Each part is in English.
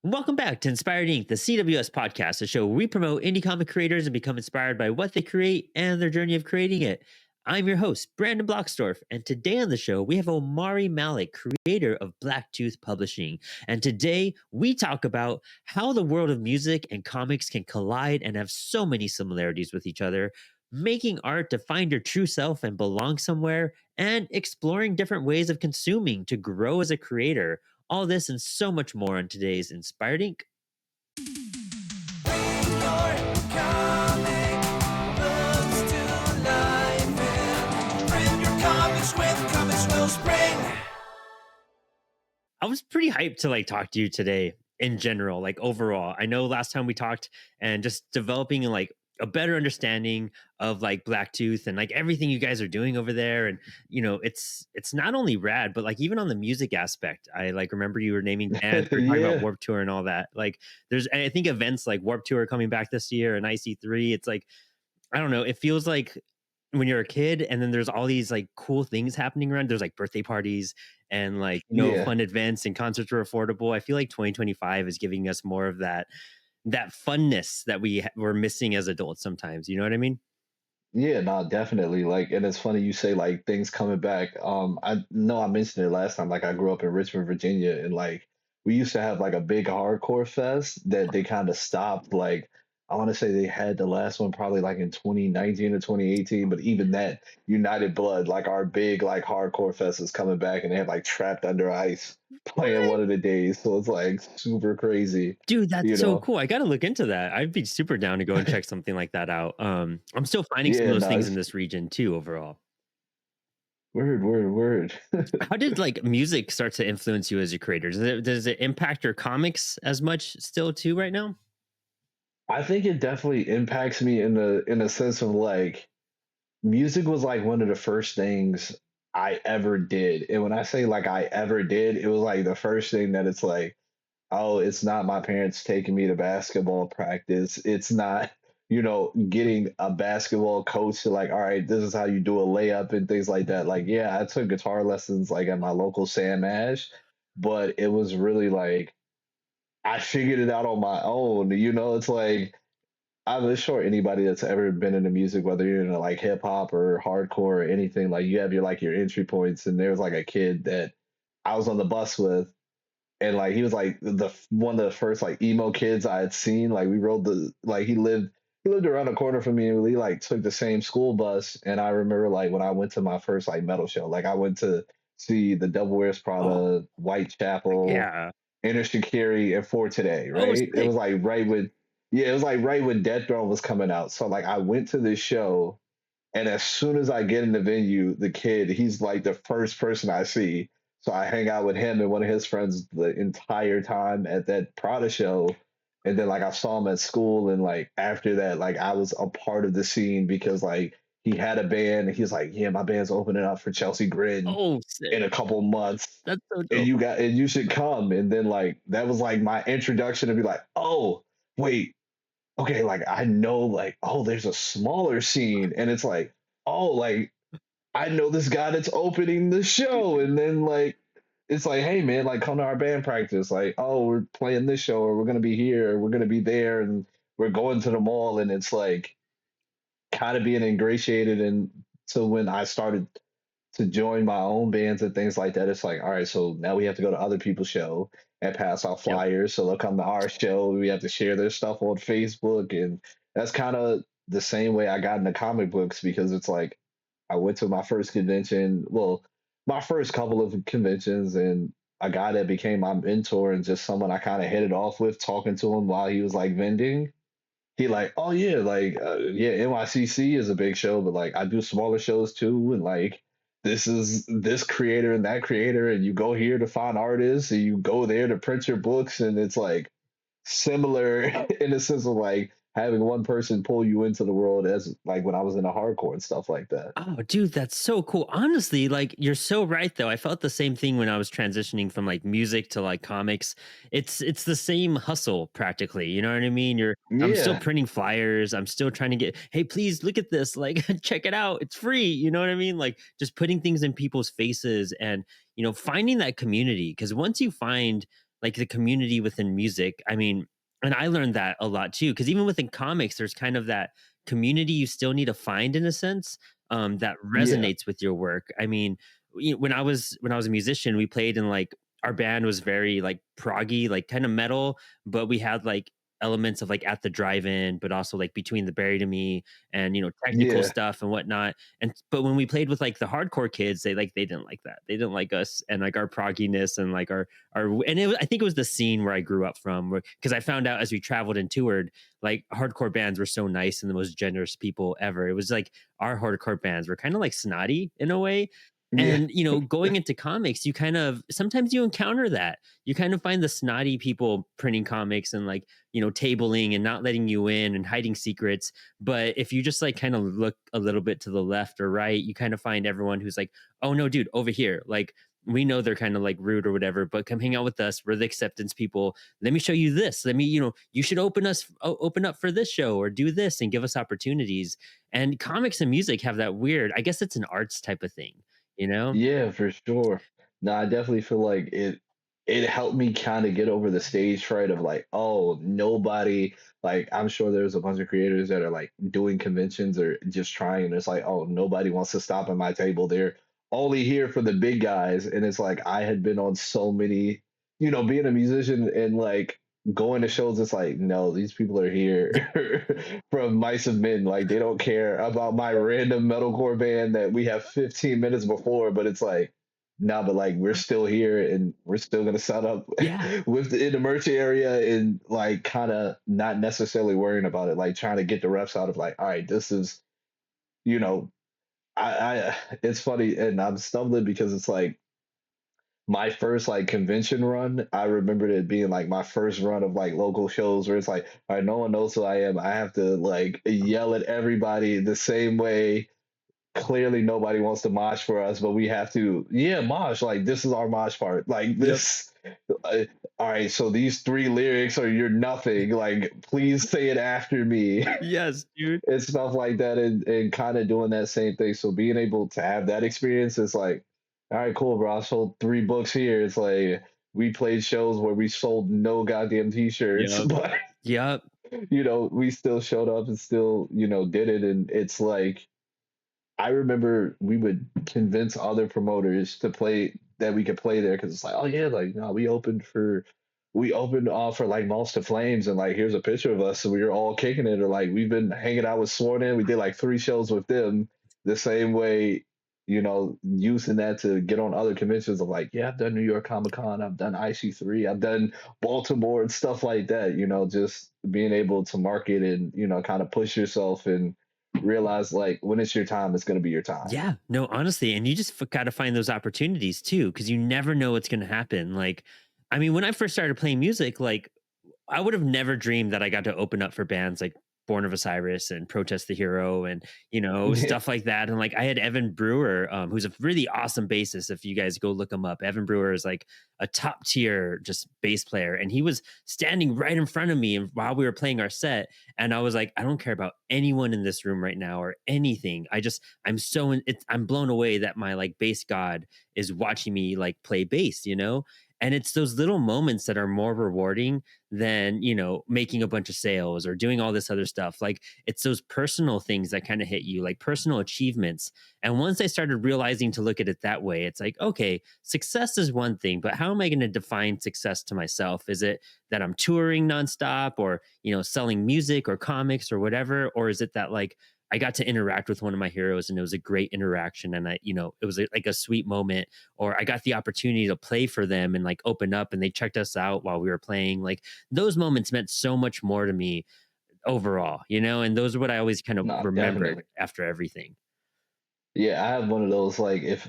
Welcome back to Inspired Inc., the CWS podcast, a show where we promote indie comic creators and become inspired by what they create and their journey of creating it. I'm your host, Brandon Bloxdorf, and today on the show, we have Omari Malik, creator of Blacktooth Publishing. And today, we talk about how the world of music and comics can collide and have so many similarities with each other, making art to find your true self and belong somewhere, and exploring different ways of consuming to grow as a creator. All this and so much more on today's Inspired Inc. Bring your comic books to life and print your comics with Comix Wellspring. I was pretty hyped to talk to you today in general, overall. I know last time we talked and just developing a better understanding of Blacktooth and everything you guys are doing over there. And it's not only rad, but even on the music aspect, I remember you were naming bands, we were talking about Yeah. Warp Tour and all that. There's, I think, events like Warp Tour are coming back this year and IC3. It's I don't know, it feels like when you're a kid and then there's all these cool things happening around. There's birthday parties and Yeah. fun events, and concerts are affordable. I feel like 2025 is giving us more of that funness that we're missing as adults sometimes. You know what I mean? Yeah, no, definitely. And it's funny you say things coming back. I know I mentioned it last time. I grew up in Richmond, Virginia, and we used to have a big hardcore fest that they kind of stopped. I want to say they had the last one probably in 2019 or 2018, but even that United Blood, our big hardcore fest is coming back, and they have Trapped Under Ice playing What? one of the days. So it's super crazy, Dude, you that's so know. cool. I gotta look into that. I'd be super down to go and check something like that out. I'm still finding some of Yeah, those no, things in it's this region too overall. word. How did music start to influence you as a creator? Does it impact your comics as much still too right now? I think it definitely impacts me in the sense of music was one of the first things I ever did. And when I say I ever did, it was the first thing that it's oh, it's not my parents taking me to basketball practice. It's not, getting a basketball coach to all right, this is how you do a layup and things like that. Yeah, I took guitar lessons at my local Sam Ash, but it was really I figured it out on my own. It's I'm sure anybody that's ever been into music, whether you're into hip hop or hardcore or anything, you have your your entry points. And there was a kid that I was on the bus with, and he was one of the first emo kids I had seen. We rode the he lived around the corner from me, and we took the same school bus. And I remember when I went to my first metal show, I went to see the Devil Wears Oh, Prada, Whitechapel, yeah. Inner Shikiri, and For Today, Oh, right? It sick. was right when, yeah, it was right when Death Drum was coming out. So I went to this show, and as soon as I get in the venue, the kid, he's the first person I see. So I hang out with him and one of his friends the entire time at that Prada show. And then I saw him at school, and after that, I was a part of the scene because he had a band, and he's yeah, my band's opening up for Chelsea Grin Oh, in sick. a couple months, That's so and dope. you should come. And then that was my introduction to be oh, wait, okay, I know oh, there's a smaller scene, and it's oh, I know this guy that's opening the show. And then it's hey man, come to our band practice. Oh, we're playing this show, or we're gonna be here, or we're gonna be there, and we're going to the mall. And it's kind of being ingratiated. And so when I started to join my own bands and things like that, it's all right, so now we have to go to other people's show and pass out Yep. flyers. So they'll come to our show. We have to share their stuff on Facebook. And that's kind of the same way I got into comic books, because it's I went to my first convention, well, my first couple of conventions, and a guy that became my mentor and just someone I kind of hit it off with, talking to him while he was vending. He oh yeah, yeah, NYCC is a big show, but I do smaller shows too. And this is this creator and that creator, and you go here to find artists, and you go there to print your books. And it's similar in the sense of having one person pull you into the world, as when I was into hardcore and stuff like that. Oh, dude, that's so cool. Honestly, you're so right though. I felt the same thing when I was transitioning from music to comics. It's the same hustle practically. You know what I mean? I'm still Yeah. printing flyers. I'm still trying to get, hey, please look at this. Check it out. It's free. You know what I mean? Just putting things in people's faces and, finding that community. Because once you find like the community within music. I mean, and I learned that a lot too, because even within comics, there's kind of that community you still need to find in a sense, that Yeah. resonates with your work. I mean, when I was a musician, we played in like our band was very like proggy, like kind of metal, but we had like elements of like at the drive-in, but also like between the buried and me, and technical Yeah. stuff and whatnot. And but when we played with like the hardcore kids, they didn't like that. They didn't like us and like our progginess and like our and I think it was the scene where I grew up from, because I found out as we traveled and toured, like hardcore bands were so nice and the most generous people ever. It was like our hardcore bands were kind of like snotty in a way. Yeah. And going into comics, you kind of sometimes you encounter that. You kind of find the snotty people printing comics and like tabling and not letting you in and hiding secrets. But if you just like kind of look a little bit to the left or right, you kind of find everyone who's like, oh no, dude, over here. Like we know they're kind of like rude or whatever, but come hang out with us. We're the acceptance people. Let me show you this. Let me, you should open up for this show or do this and give us opportunities. And comics and music have that weird, I guess it's an arts type of thing, you know? Yeah, for sure. No, I definitely feel like it helped me kind of get over the stage fright of like, oh, nobody, like I'm sure there's a bunch of creators that are like doing conventions or just trying, and it's like, oh, nobody wants to stop at my table. They're only here for the big guys. And it's like I had been on so many, being a musician and like going to shows, it's like, no, these people are here from Mice of Men. Like they don't care about my random metalcore band that we have 15 minutes before, but it's like, nah, but like we're still here and we're still gonna set up Yeah. in the merch area and like kind of not necessarily worrying about it, like trying to get the reps out of like, all right, this is, you know, I it's funny and I'm stumbling because it's like my first like convention run, I remembered it being like my first run of like local shows where it's like, all right, no one knows who I am. I have to like yell at everybody the same way. Clearly nobody wants to mosh for us, but we have to, yeah, mosh. Like this is our mosh part. Like Yep. this, uh, all right, so these three lyrics are you're nothing. Like, please say it after me. Yes, dude. And stuff like that, and kind of doing that same thing. So being able to have that experience is like, all right, cool, bro. I sold 3 books here. It's like we played shows where we sold no goddamn t-shirts, Yep. but Yep. we still showed up and still, did it. And it's like I remember we would convince other promoters to play that we could play there because it's like, oh yeah, like no, we opened for like Moss to Flames and like here's a picture of us, so we were all kicking it, or like we've been hanging out with Sworn In. We did like 3 shows with them the same way, using that to get on other conventions of like, yeah, I've done New York Comic Con, I've done IC3, I've done Baltimore and stuff like that, just being able to market and, kind of push yourself and realize like when it's your time, it's going to be your time. Yeah, no, honestly, and you just got to find those opportunities too, because you never know what's going to happen. Like, I mean, when I first started playing music, like I would have never dreamed that I got to open up for bands like Born of Osiris and Protest the Hero and Yeah. stuff like that. And like I had Evan Brewer, who's a really awesome bassist. If you guys go look him up, Evan Brewer is like a top tier just bass player, and he was standing right in front of me and while we were playing our set. And I was like, I don't care about anyone in this room right now or anything. I'm blown away that my like bass god is watching me like play bass. And it's those little moments that are more rewarding than making a bunch of sales or doing all this other stuff. Like it's those personal things that kind of hit you, like personal achievements. And once I started realizing to look at it that way, it's like, okay, success is one thing, but how am I going to define success to myself? Is it that I'm touring nonstop, or selling music or comics or whatever, or is it that like I got to interact with one of my heroes and it was a great interaction, and it was like a sweet moment, or I got the opportunity to play for them and like open up and they checked us out while we were playing. Like those moments meant so much more to me overall, and those are what I always kind of No, remembered definitely. after everything. Yeah, I have one of those. Like, if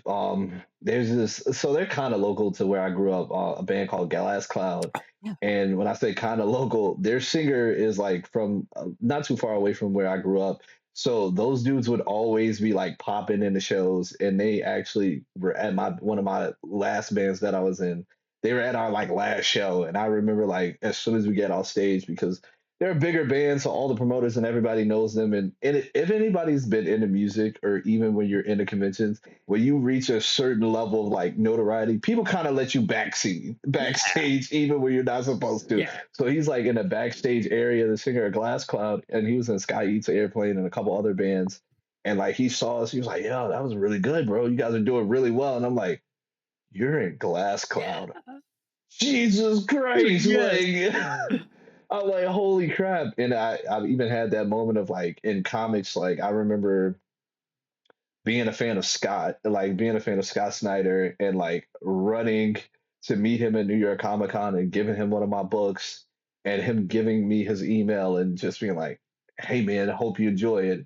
there's this, so they're kind of local to where I grew up. A band called Glass Cloud, Yeah. and when I say kind of local, their singer is like from not too far away from where I grew up. So those dudes would always be like popping in the shows, and they actually were at my one of my last bands that I was in. They were at our like last show, and I remember like as soon as we get off stage because they're a bigger band, so all the promoters and everybody knows them. And if anybody's been into music, or even when you're into conventions, when you reach a certain level of like notoriety, people kind of let you Yeah. backstage, even when you're not supposed to. Yeah. So he's like in the backstage area, the singer of Glass Cloud, and he was in Sky Eats Airplane and a couple other bands. And like he saw us, he was like, "Yo, that was really good, bro. You guys are doing really well." And I'm like, "You're in Glass Cloud." Yeah. Jesus Dude, Christ, yes. like I'm like, holy crap. And I've even had that moment of like in comics, like I remember being a fan of Scott, like being a fan of Scott Snyder and like running to meet him at New York Comic Con and giving him one of my books and him giving me his email and just being like, "Hey man, I hope you enjoy it."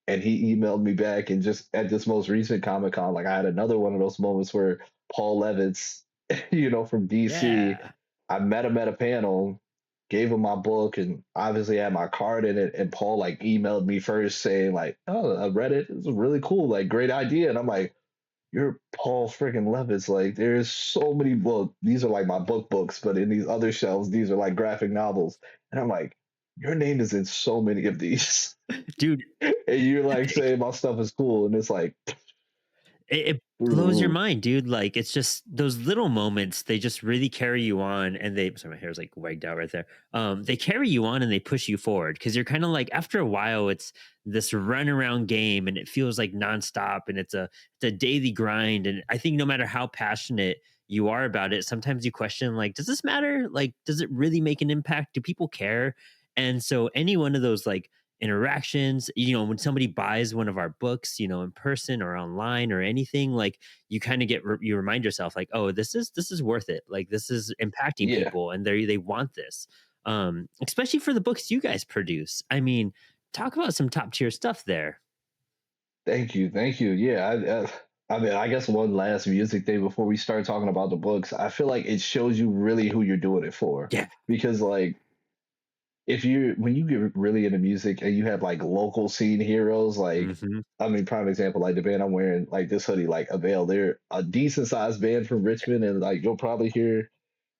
And he emailed me back. And just at this most recent Comic Con, like I had another one of those moments where Paul Levitz, from DC, Yeah. I met him at a panel, gave him my book, and obviously had my card in it. And Paul like emailed me first saying like, "Oh, I read it. It was really cool. Like, great idea." And I'm like, "You're Paul freaking Levitz. Like, there's so many books. These are like my books, but in these other shelves, these are like graphic novels." And I'm like, "Your name is in so many of these." Dude, And you're I like think saying my stuff is cool. And it's like, it blows your ooh, mind, dude. Like, it's just those little moments, they just really carry you on, and they sorry, my hair's, like, wagged out right there. They carry you on and they push you forward because 'cause you're kinda like after a while, it's this runaround game, and it feels like nonstop, and it's a daily grind, and I think no matter how passionate you are about it, sometimes you question, like, "Does this matter? Like, does it really make an impact? Do people care?" And so any one of those, like, interactions, when somebody buys one of our books, in person or online or anything, like you kind of you remind yourself like, oh, this is worth it. Like this is impacting yeah. people and they want this. Especially for the books you guys produce. I mean, talk about some top tier stuff there. Thank you, thank you. Yeah, I mean, I guess one last music thing before we start talking about the books. I feel like it shows you really who you're doing it for, Yeah. because like if you when you get really into music and you have like local scene heroes, like Hmm. I mean, prime example, like the band I'm wearing, like this hoodie, like Avail, they're a decent sized band from Richmond, and like you'll probably hear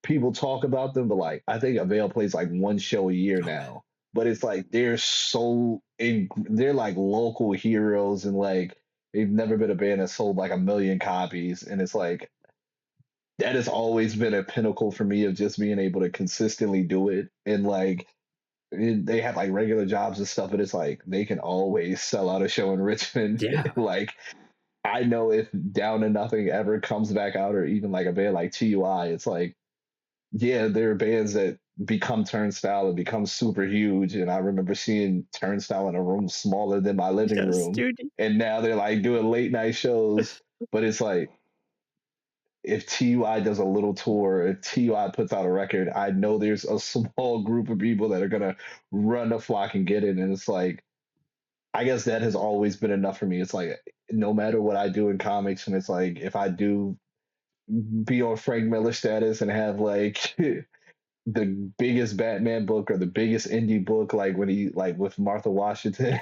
people talk about them, but like I think Avail plays like one show a year Okay. now. But it's like they're like local heroes, and like they've never been a band that sold like a million copies. And it's like that has always been a pinnacle for me of just being able to consistently do it. And like they have like regular jobs and stuff, but it's like they can always sell out a show in Richmond. Yeah. Like I know if Down to Nothing ever comes back out, or even like a band like TUI, it's like, yeah, there are bands that become Turnstile and become super huge. And I remember seeing Turnstile in a room smaller than my living Yes, room. dude. And now they're like doing late night shows. But it's like, if TUI does a little tour, if TUI puts out a record, I know there's a small group of people that are going to run the flock and get it. And it's like, I guess that has always been enough for me. It's like, no matter what I do in comics, and it's like, if I do be on Frank Miller status and have like the biggest Batman book or the biggest indie book, like when he like with Martha Washington,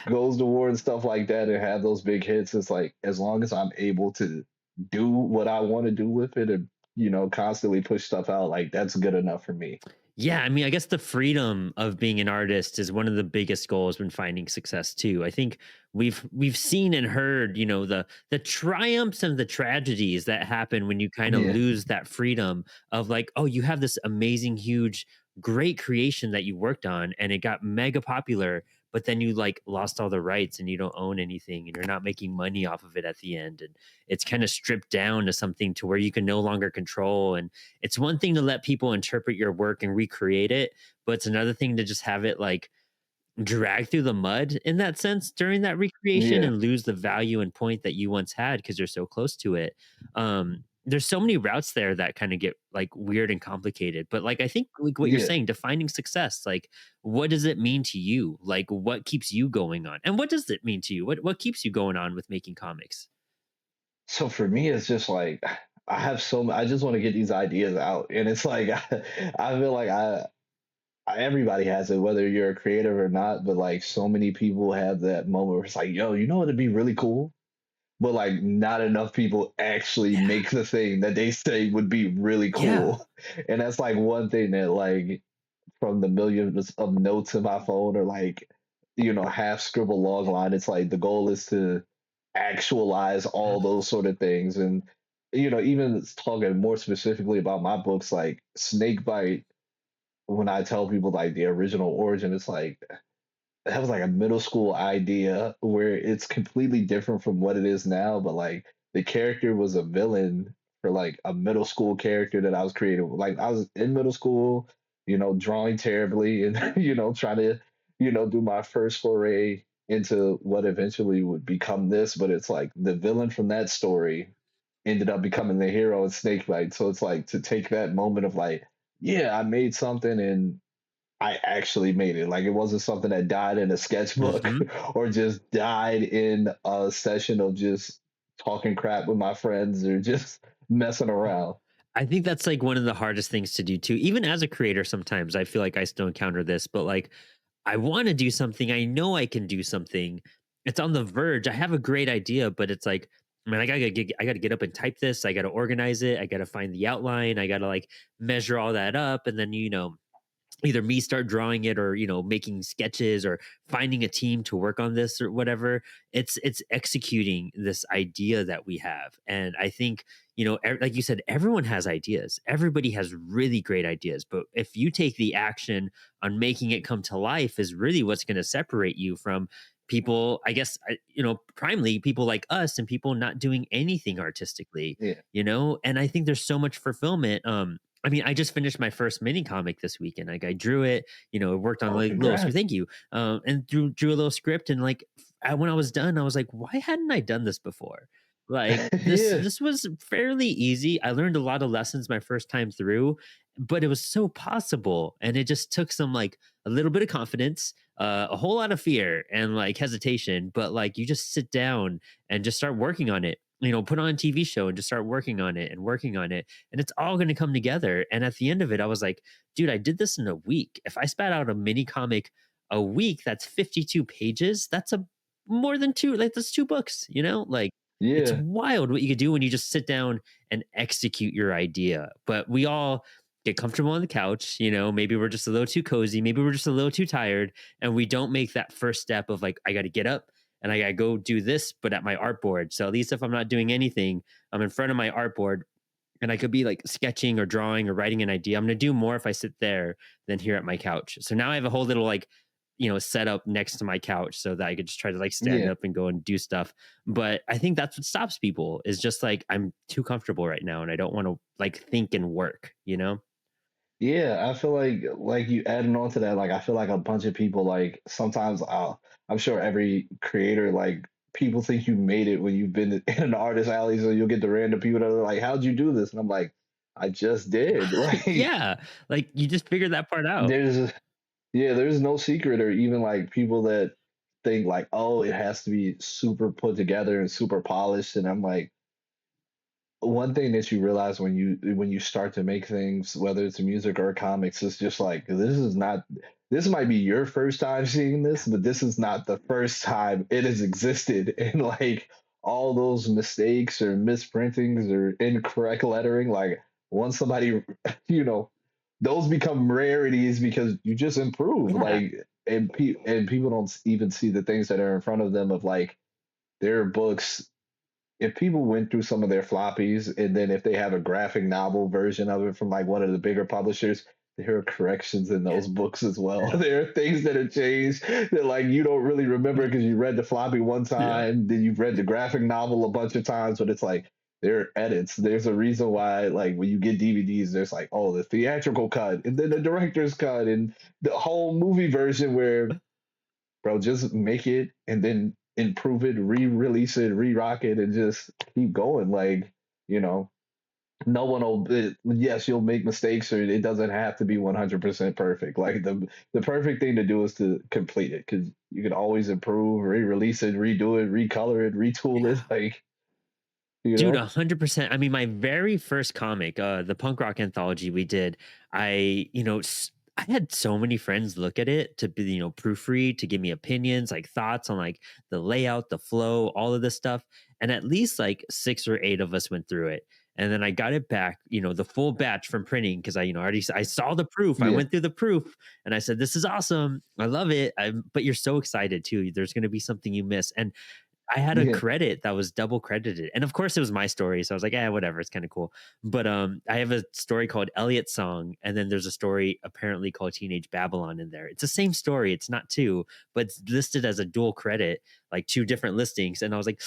goes to war and stuff like that, and have those big hits. It's like as long as I'm able to do what I want to do with it, and constantly push stuff out, like that's good enough for me. Yeah, I mean, I guess the freedom of being an artist is one of the biggest goals when finding success too. I think we've seen and heard, the triumphs and the tragedies that happen when you kind of Yeah, lose that freedom of like, oh, you have this amazing, huge, great creation that you worked on and it got mega popular, but then you like lost all the rights and you don't own anything and you're not making money off of it at the end. And it's kind of stripped down to something to where you can no longer control. And it's one thing to let people interpret your work and recreate it, but it's another thing to just have it like drag through the mud in that sense during that recreation yeah, and lose the value and point that you once had because you're so close to it. There's so many routes there that kind of get like weird and complicated. But like I think like what you're yeah. saying, defining success, like what does it mean to you? Like what keeps you going on? And what does it mean to you? What keeps you going on with making comics? So for me, it's just like I just want to get these ideas out, and it's like I feel like everybody has it, whether you're a creative or not. But like so many people have that moment where it's like, yo, it'd be really cool, but like not enough people actually Yeah. make the thing that they say would be really Yeah. cool. And that's like one thing that like from the millions of notes in my phone or like, half scribble log line. It's like the goal is to actualize all those sort of things. And, even talking more specifically about my books, like Snakebite, when I tell people like the original origin, it's like that was like a middle school idea where it's completely different from what it is now, but like the character was a villain for like a middle school character that I was creating. Like I was in middle school, drawing terribly and trying to, do my first foray into what eventually would become this, but it's like the villain from that story ended up becoming the hero in Snakebite. So it's like to take that moment of like, yeah, I made something and I actually made it. Like it wasn't something that died in a sketchbook Mhm. or just died in a session of just talking crap with my friends or just messing around. I think that's like one of the hardest things to do too. Even as a creator, sometimes I feel like I still encounter this, but like I want to do something. I know I can do something. It's on the verge. I have a great idea, but it's like, man, I gotta get up and type this. I gotta organize it. I gotta find the outline. I gotta like measure all that up, and then either me start drawing it or making sketches or finding a team to work on this or whatever. It's executing this idea that we have, and I think like you said, everyone has ideas, everybody has really great ideas, but if you take the action on making it come to life is really what's going to separate you from people, I guess. Primarily people like us and people not doing anything artistically. Yeah. And I think there's so much fulfillment. I mean, I just finished my first mini comic this weekend. Like I drew it, worked on Oh, like little script. congrats. Thank you. And drew a little script, and like when I was done, I was like, why hadn't I done this before? Like this Yeah. this was fairly easy. I learned a lot of lessons my first time through, but it was so possible, and it just took some like a little bit of confidence, a whole lot of fear and like hesitation. But like you just sit down and just start working on it. Put on a TV show and just start working on it and working on it, and it's all going to come together. And at the end of it, I was like, dude, I did this in a week. If I spat out a mini comic a week, that's 52 pages. That's a more than two, like that's two books, like it's Yeah. wild what you could do when you just sit down and execute your idea. But we all get comfortable on the couch, maybe we're just a little too cozy, maybe we're just a little too tired, and we don't make that first step of like, I got to get up and I gotta go do this, but at my artboard. So at least if I'm not doing anything, I'm in front of my artboard and I could be like sketching or drawing or writing an idea. I'm gonna do more if I sit there than here at my couch. So now I have a whole little like, setup next to my couch so that I could just try to like stand Yeah. up and go and do stuff. But I think that's what stops people is just like, I'm too comfortable right now and I don't want to like think and work. Yeah, I feel like you adding on to that, like I feel like a bunch of people like sometimes I'm sure every creator like people think you made it when you've been in an artist alley, so you'll get the random people that are like, "How'd you do this?" And I'm like, "I just did." Like Yeah. Like you just figured that part out. there's yeah, there's no secret or even like people that think like, "Oh, it has to be super put together and super polished." And I'm like, one thing that you realize when you start to make things, whether it's music or comics, is just like this is not this might be your first time seeing this, but this is not the first time it has existed. And like all those mistakes or misprintings or incorrect lettering, like once somebody you know, those become rarities because you just improve. Yeah. Like and people don't even see the things that are in front of them of like their books. If people went through some of their floppies and then if they have a graphic novel version of it from like one of the bigger publishers, there are corrections in Yeah. those books as well. There are things that are changed that like you don't really remember because you read the floppy one Yeah. time, then you've read the graphic novel a bunch of times, but it's like there are edits. There's a reason why like when you get DVDs, there's like, oh, the theatrical cut and then the director's cut and the whole movie version where bro, just make it and then improve it, re-release it, re-rock it, and just keep going. Like, you know, no one will. Yes, you'll make mistakes, or it doesn't have to be 100% perfect. Like the perfect thing to do is to complete it because you can always improve, re-release it, redo it, recolor it, retool it. Yeah. Like, you Dude, know, 100%. I mean, my very first comic, the punk rock anthology we did, I had so many friends look at it to be, proofread, to give me opinions, like thoughts on like the layout, the flow, all of this stuff. And at least like six or eight of us went through it. And then I got it back, the full batch from printing because I saw the proof. I Yeah. went through the proof and I said, "This is awesome. I love it." But you're so excited too. There's going to be something you miss. And I had a Yeah. credit that was double credited, and of course, it was my story, so I was like, "Eh, whatever, it's kinda cool." But, I have a story called Elliot's Song, and then there's a story apparently called Teenage Babylon in there. It's the same story, it's not 2, but it's listed as a dual credit, like 2 different listings, and I was like,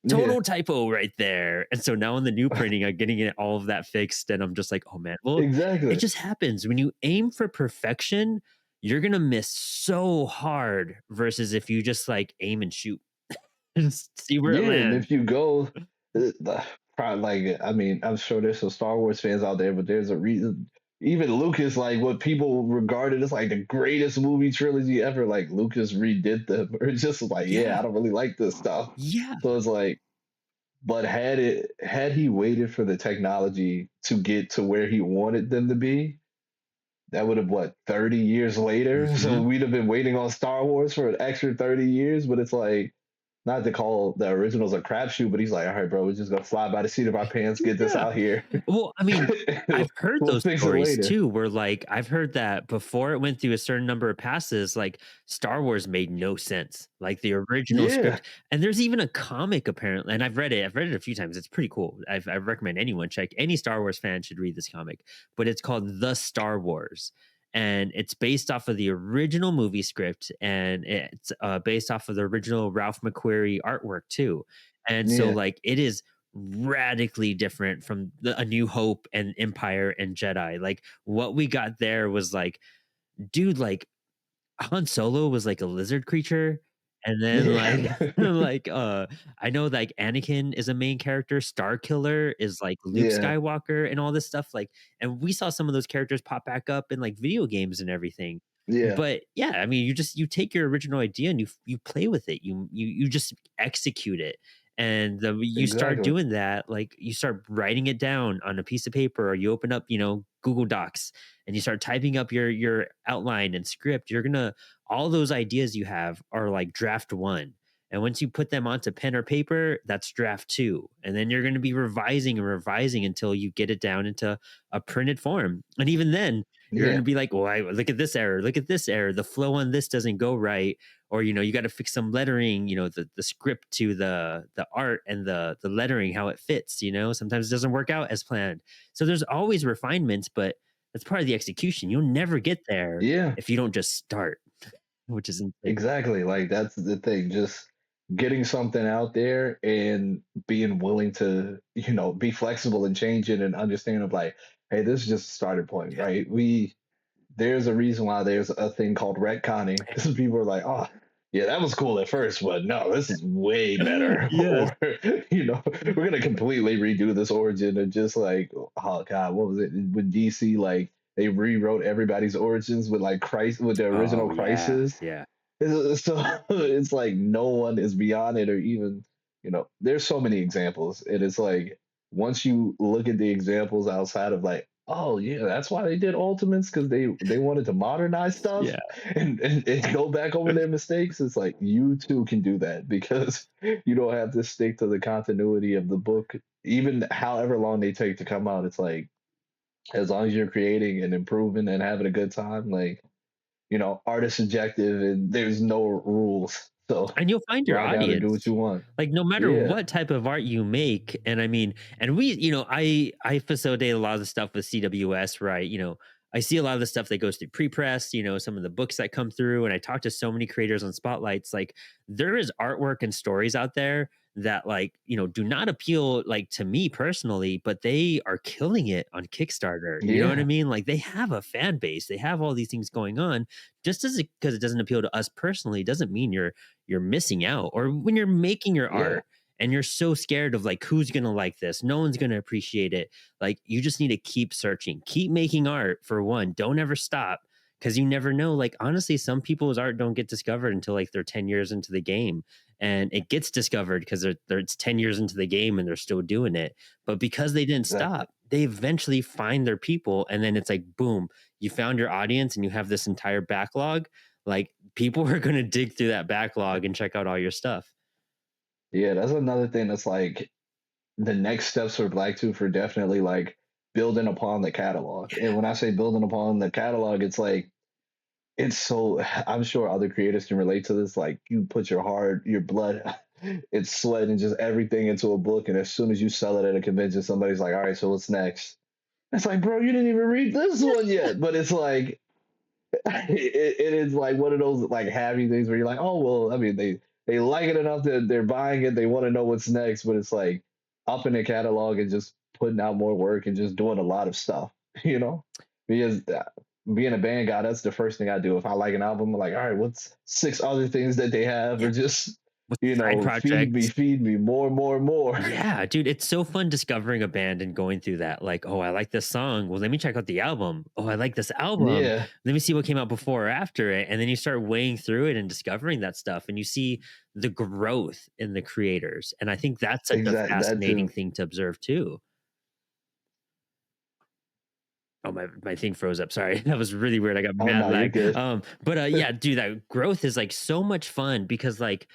Yeah. "Total typo right there." And so now in the new printing, I'm getting it all of that fixed, and I'm just like, "Oh, man." Well, it Exactly. just happens. When you aim for perfection, you're gonna miss so hard versus if you just, like, aim and shoot. Just see where it Yeah, and lands. if you go, probably like I mean, I'm sure there's some Star Wars fans out there, but there's a reason. Even Lucas, like what people regarded as like the greatest movie trilogy ever, like Lucas redid them, or it's just like, yeah, I Yeah, don't really like this stuff. yeah, So it's like, but had he waited for the technology to get to where he wanted them to be, that would have what 30 years later. So mhm. we'd have been waiting on Star Wars for an extra 30 years. But it's like not to call the originals a crapshoot, but he's like, all right, bro, we're just gonna fly by the seat of our pants, get this Yeah. out here. Well, I mean, I've heard We'll those fix it stories later. too, where like I've heard that before it went through a certain number of passes, like Star Wars made no sense. Like the original Yeah. script, and there's even a comic apparently, and I've read it. I've read it a few times. It's pretty cool. I recommend anyone check. Any Star Wars fan should read this comic. But it's called The Star Wars, and it's based off of the original movie script, and it's based off of the original Ralph McQuarrie artwork too. And so, Yeah. like, it is radically different from A New Hope and Empire and Jedi. Like what we got there was like, dude, like Han Solo was like a lizard creature. And then like Yeah. like I know like Anakin is a main character, Star Killer is like Luke Yeah. Skywalker and all this stuff like and we saw some of those characters pop back up in like video games and everything. Yeah. But yeah, I mean you take your original idea and you play with it. You just execute it. And you start Exactly. doing that, like you start writing it down on a piece of paper or you open up, Google Docs and you start typing up your outline and script, you're gonna all those ideas you have are like draft one. And once you put them onto pen or paper, that's draft two. And then you're going to be revising and revising until you get it down into a printed form. And even then, you're going to Yeah. be like, well, look at this error. Look at this error. The flow on this doesn't go right. Or, you got to fix some lettering, the script to the art and the lettering, how it fits, sometimes it doesn't work out as planned. So there's always refinements, but that's part of the execution. You'll never get there Yeah. if you don't just start, which is insane. Exactly. Like that's the thing. Just getting something out there and being willing to, be flexible and change it and understand of like, hey, this is just a starting point, Yeah. right? There's a reason why there's a thing called retconning because people are like, oh, yeah, that was cool at first, but no, this is way better. Yes. Or, we're gonna completely redo this origin and just like, oh god, what was it with DC? Like they rewrote everybody's origins with like Christ with the original Oh, yeah, Crisis. yeah. So it's like no one is beyond it, or even, there's so many examples. And it's like once you look at the examples outside of like, oh yeah, that's why they did Ultimates because they wanted to modernize stuff Yeah. and go back over their mistakes. It's like you too can do that because you don't have to stick to the continuity of the book, even however long they take to come out. It's like as long as you're creating and improving and having a good time, like art is subjective and there's no rules. So And you'll find your rock out and do what audience. you want. Like, no matter Yeah. what type of art you make, and I mean, and we, I facilitate a lot of the stuff with CWS, right? I see a lot of the stuff that goes through prepress, some of the books that come through, and I talk to so many creators on spotlights. Like, there is artwork and stories out there that like, do not appeal like to me personally, but they are killing it on Kickstarter. You know what I Yeah. mean? Like they have a fan base, they have all these things going on. Just as because it doesn't appeal to us personally, doesn't mean you're missing out. Or when you're making your Yeah. art and you're so scared of like who's going to like this, no one's going to appreciate it, like you just need to keep searching, keep making art. For one, don't ever stop, because you never know. Like honestly, some people's art don't get discovered until like they're 10 years into the game, and it gets discovered because it's 10 years into the game and they're still doing it. But because they didn't Exactly. stop, they eventually find their people, and then it's like boom, you found your audience and you have this entire backlog. Like people are going to dig through that backlog and check out all your stuff. Yeah, that's another thing that's like the next steps for Blacktooth are definitely like building upon the catalog. And when I say building upon the catalog, it's like it's so I'm sure other creators can relate to this. Like you put your heart, your blood, it's sweat and just everything into a book. And as soon as you sell it at a convention, somebody's like, all right, so what's next? It's like, bro, you didn't even read this one yet. But it's like it is like one of those like happy things where you're like, oh well, I mean they like it enough that they're buying it, they want to know what's next, but it's like up in the catalog and just putting out more work and just doing a lot of stuff, you know? Because being a band guy, that's the first thing I do. If I like an album, I'm like, all right, what's six other things that they have, Yeah. or just With side projects. feed me more, more, more. Yeah, dude, it's so fun discovering a band and going through that. Like, oh, I like this song. Well, let me check out the album. Oh, I like this album. Yeah, Let me see what came out before or after it. And then you start weighing through it and discovering that stuff. And you see the growth in the creators. And I think that's such a exactly that fascinating too. thing to observe too. Oh, my thing froze up. Sorry. That was really weird. I got Oh mad no, you're lag. good. But yeah, dude, that growth is like so much fun because like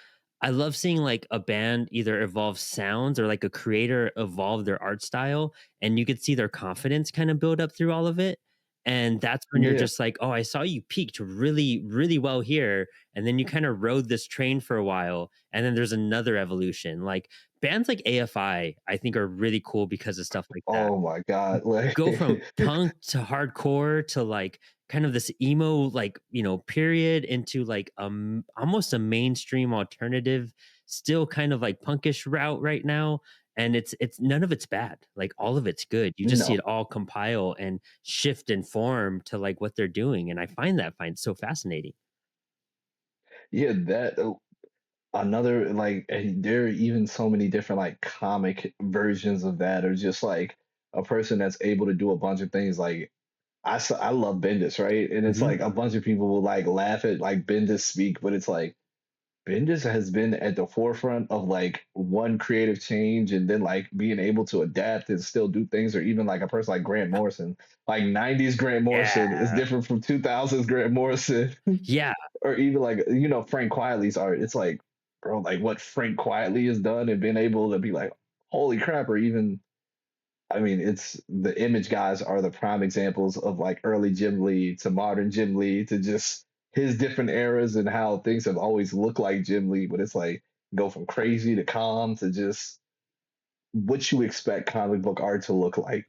I love seeing like a band either evolve sounds or like a creator evolve their art style and you could see their confidence kind of build up through all of it. And that's when you're Yeah. just like, oh, I saw you peaked really, really well here. And then you kind of rode this train for a while. And then there's another evolution. Like bands like AFI, I think are really cool because of stuff like that Oh my God. Like go from punk to hardcore to like kind of this emo like period into like almost a mainstream alternative still kind of like punkish route right now and it's none of it's bad like all of it's good you just see it no. all compile and shift and form to like what they're doing and I find so fascinating. Yeah, that another like there are even so many different like comic versions of that, or just like a person that's able to do a bunch of things. Like I love Bendis, right? And it's Mhm. like a bunch of people will like laugh at like Bendis speak, but it's like Bendis has been at the forefront of like one creative change and then like being able to adapt and still do things, or even like a person like Grant Morrison. Like 90s Grant Morrison is Yeah, different from 2000s Grant Morrison. yeah. Or even like Frank Quietly's art. It's like, bro, like what Frank Quietly has done and been able to be like, holy crap, or even I mean, it's the image guys are the prime examples of like early Jim Lee to modern Jim Lee to just his different eras and how things have always looked like Jim Lee, but it's like go from crazy to calm to just what you expect comic book art to look like,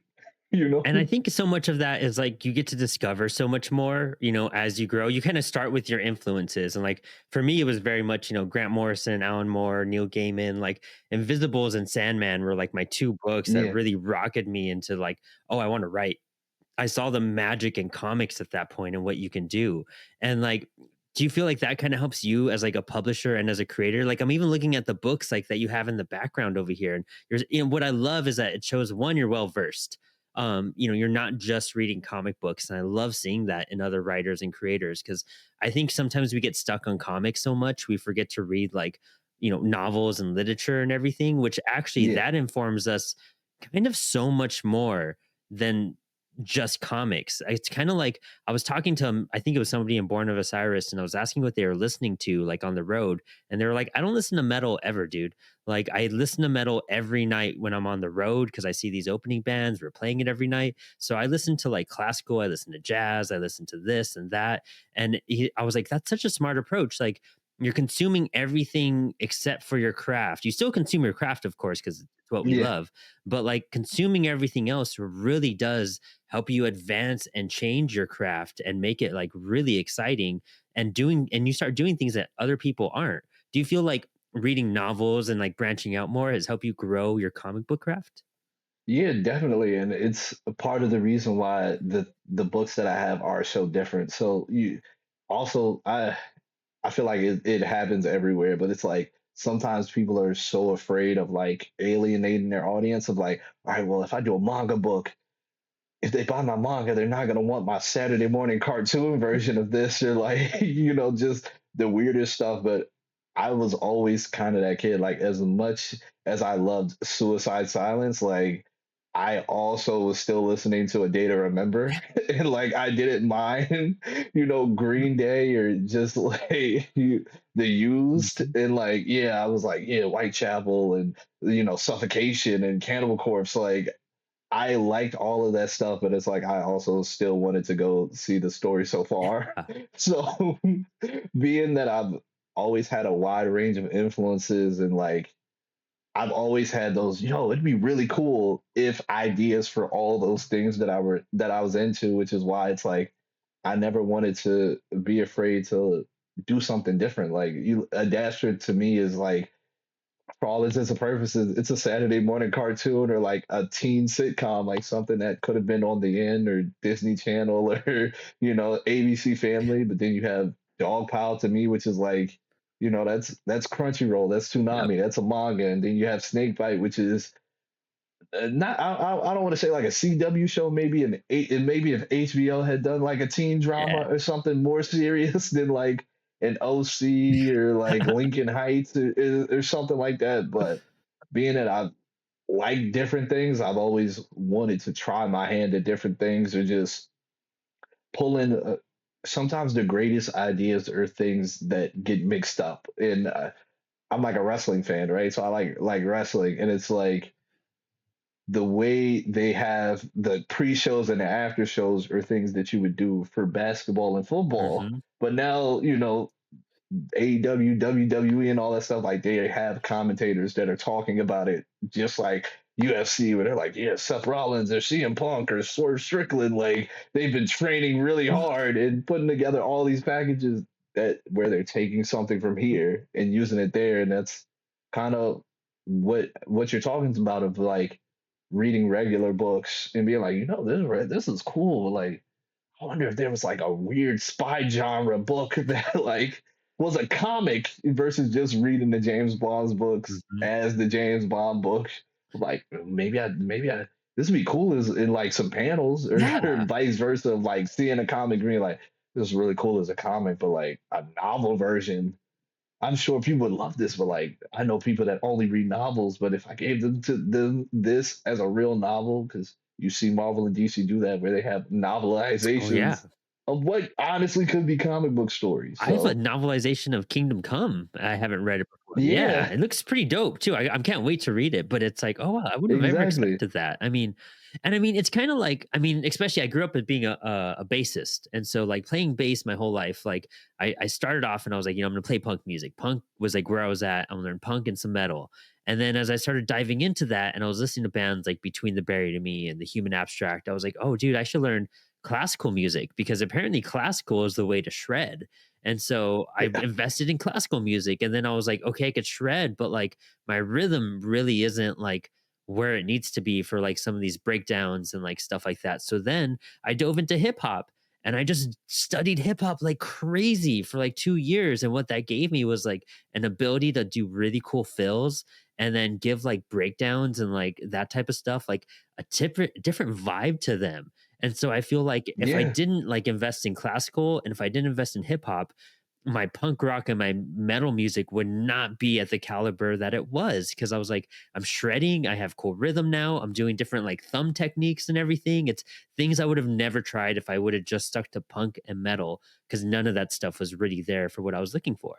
you know? And I think so much of that is like you get to discover so much more, as you grow. You kind of start with your influences. And like for me, it was very much, Grant Morrison, Alan Moore, Neil Gaiman, like Invisibles and Sandman were like my two books that Yeah. really rocketed me into like, oh, I want to write. I saw the magic in comics at that point and what you can do. And like, do you feel like that kind of helps you as like a publisher and as a creator? Like I'm even looking at the books like that you have in the background over here. And what I love is that it shows one, you're well versed. You're not just reading comic books. And I love seeing that in other writers and creators because I think sometimes we get stuck on comics so much we forget to read like, novels and literature and everything, which actually Yeah. that informs us kind of so much more than just comics. It's kind of like I was talking to I think it was somebody in Born of Osiris, and I was asking what they were listening to, like on the road. And they were like, I don't listen to metal ever, dude. Like, I listen to metal every night when I'm on the road because I see these opening bands, we're playing it every night. So I listen to like classical, I listen to jazz, I listen to this and that. And I was like, that's such a smart approach. Like, you're consuming everything except for your craft. You still consume your craft, of course, because it's what we Yeah. love. But like consuming everything else really does help you advance and change your craft and make it like really exciting and you start doing things that other people aren't. Do you feel like reading novels and like branching out more has helped you grow your comic book craft? Yeah, definitely. And it's a part of the reason why the books that I have are so different. So you also I feel like it happens everywhere, but it's like sometimes people are so afraid of like alienating their audience of like, all right, well, if I do a manga book, if they buy my manga, they're not gonna want my Saturday morning cartoon version of this, or like, just the weirdest stuff. But I was always kind of that kid. Like as much as I loved Suicide Silence, like I also was still listening to A Day to Remember, and like I didn't mind, Green Day or just like the Used, Mhm. and like yeah, I was like yeah, Whitechapel and Suffocation and Cannibal Corpse. Like I liked all of that stuff, but it's like I also still wanted to go see the story so far. Yeah. So being that I've always had a wide range of influences and like I've always had those, it'd be really cool if ideas for all those things that I was into, which is why it's like I never wanted to be afraid to do something different. Like a Dasher to me is like for all intents and purposes, it's a Saturday morning cartoon or like a teen sitcom, like something that could have been on the end or Disney Channel or ABC Family. But then you have Dogpile to me, which is like, that's Crunchyroll, that's Yep. Toonami, that's a manga, and then you have Snakebite, which is not I don't want to say like a CW show, maybe maybe if HBO had done like a teen drama Yeah. or something more serious than like an OC or like Lincoln Heights or something like that. But being that I like different things, I've always wanted to try my hand at different things or just pull in. Sometimes the greatest ideas are things that get mixed up, and I'm like a wrestling fan, right? So I like wrestling, and it's like the way they have the pre-shows and the after shows are things that you would do for basketball and football. Hmm. But now, AEW, WWE, and all that stuff, like they have commentators that are talking about it just like UFC, where they're like, yeah, Seth Rollins or CM Punk or Swerve Strickland, like they've been training really hard and putting together all these packages that where they're taking something from here and using it there. And that's kind of what you're talking about of like reading regular books and being like, this is cool. Like, I wonder if there was like a weird spy genre book that like was a comic versus just reading the James Bond's books Hmm. as the James Bond books. Like maybe I this would be cool as in like some panels or, or Yeah. vice versa of like seeing a comic green like this is really cool as a comic, but like a novel version. I'm sure people would love this, but like I know people that only read novels. But if I gave them to them this as a real novel, because you see Marvel and DC do that, where they have Oh yeah. novelizations of what honestly could be comic book stories. I have a So novelization of Kingdom Come. I haven't read it before. Yeah, yeah, it looks pretty dope too. I can't wait to read it. But it's like, oh, wow, I would have never exactly. expected that. I mean, and I mean, it's kind of like, I mean, especially I grew up as being a bassist, and so like playing bass my whole life. Like I started off and I was like, I'm gonna play punk music. Punk was like where I was at. I'm gonna learn punk and some metal. And then as I started diving into that, and I was listening to bands like Between the Buried and Me and the Human Abstract, I was like, oh, dude, I should learn classical music because apparently classical is the way to shred. And so I Yeah, invested in classical music. And then I was like, okay, I could shred, but like my rhythm really isn't like where it needs to be for like some of these breakdowns and like stuff like that. So then I dove into hip hop and I just studied hip hop like crazy for like 2 years. And what that gave me was like an ability to do really cool fills and then give like breakdowns and like that type of stuff, like a different vibe to them. And so I feel like if I yeah, didn't like invest in classical and if I didn't invest in hip hop, my punk rock and my metal music would not be at the caliber that it was because I was like, I'm shredding, I have cool rhythm now, I'm doing different like thumb techniques and everything. It's things I would have never tried if I would have just stuck to punk and metal because none of that stuff was really there for what I was looking for.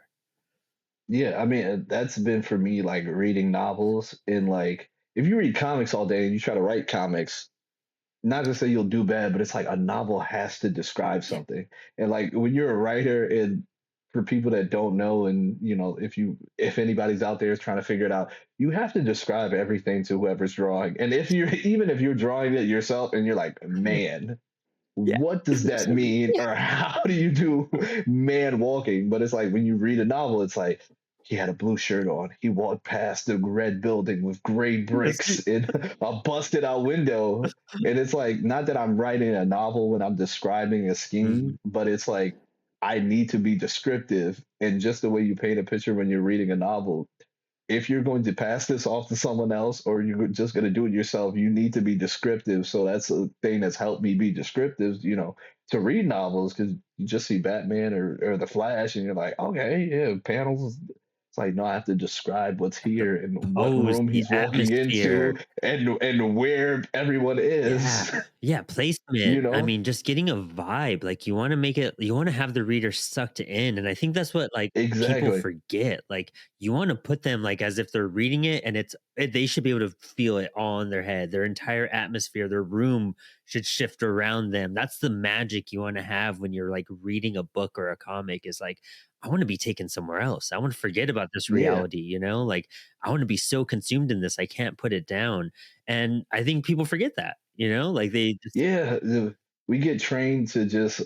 yeah. I mean, that's been for me like reading novels and like if you read comics all day and you try to write comics, not to say you'll do bad, but it's like a novel has to describe Yeah. something. And like when you're a writer, and for people that don't know, and if anybody's out there is trying to figure it out, you have to describe everything to whoever's drawing. And if you're even if you're drawing it yourself and you're like, man, Yeah. what does that mean? Or how do you do man walking? But it's like when you read a novel, it's like he had a blue shirt on. He walked past the red building with gray bricks and a busted out window. And it's like, not that I'm writing a novel when I'm describing a Mhm. scheme, but it's like I need to be descriptive. And just the way you paint a picture when you're reading a novel, if you're going to pass this off to someone else or you're just going to do it yourself, you need to be descriptive. So that's a thing that's helped me be descriptive, to read novels because you just see Batman or The Flash and you're like, okay, yeah, panels. It's like, no, I have to describe what's The here and what pose, room the he's walking into atmosphere. and where everyone Yeah. is. Yeah, You placement. I know? mean, just getting a vibe. Like you want to make it you want to have the reader sucked in. And I think that's what like people Exactly. forget. Like you want to put them like as if they're reading it and they should be able to feel it all in their head. Their entire atmosphere, their room should shift around them. That's the magic you want to have when you're like reading a book or a comic is like I want to be taken somewhere else. I want to forget about this Yeah. reality, you know? Like I want to be so consumed in this I can't put it down. And I think people forget that, you know, like they just Yeah. We get trained to just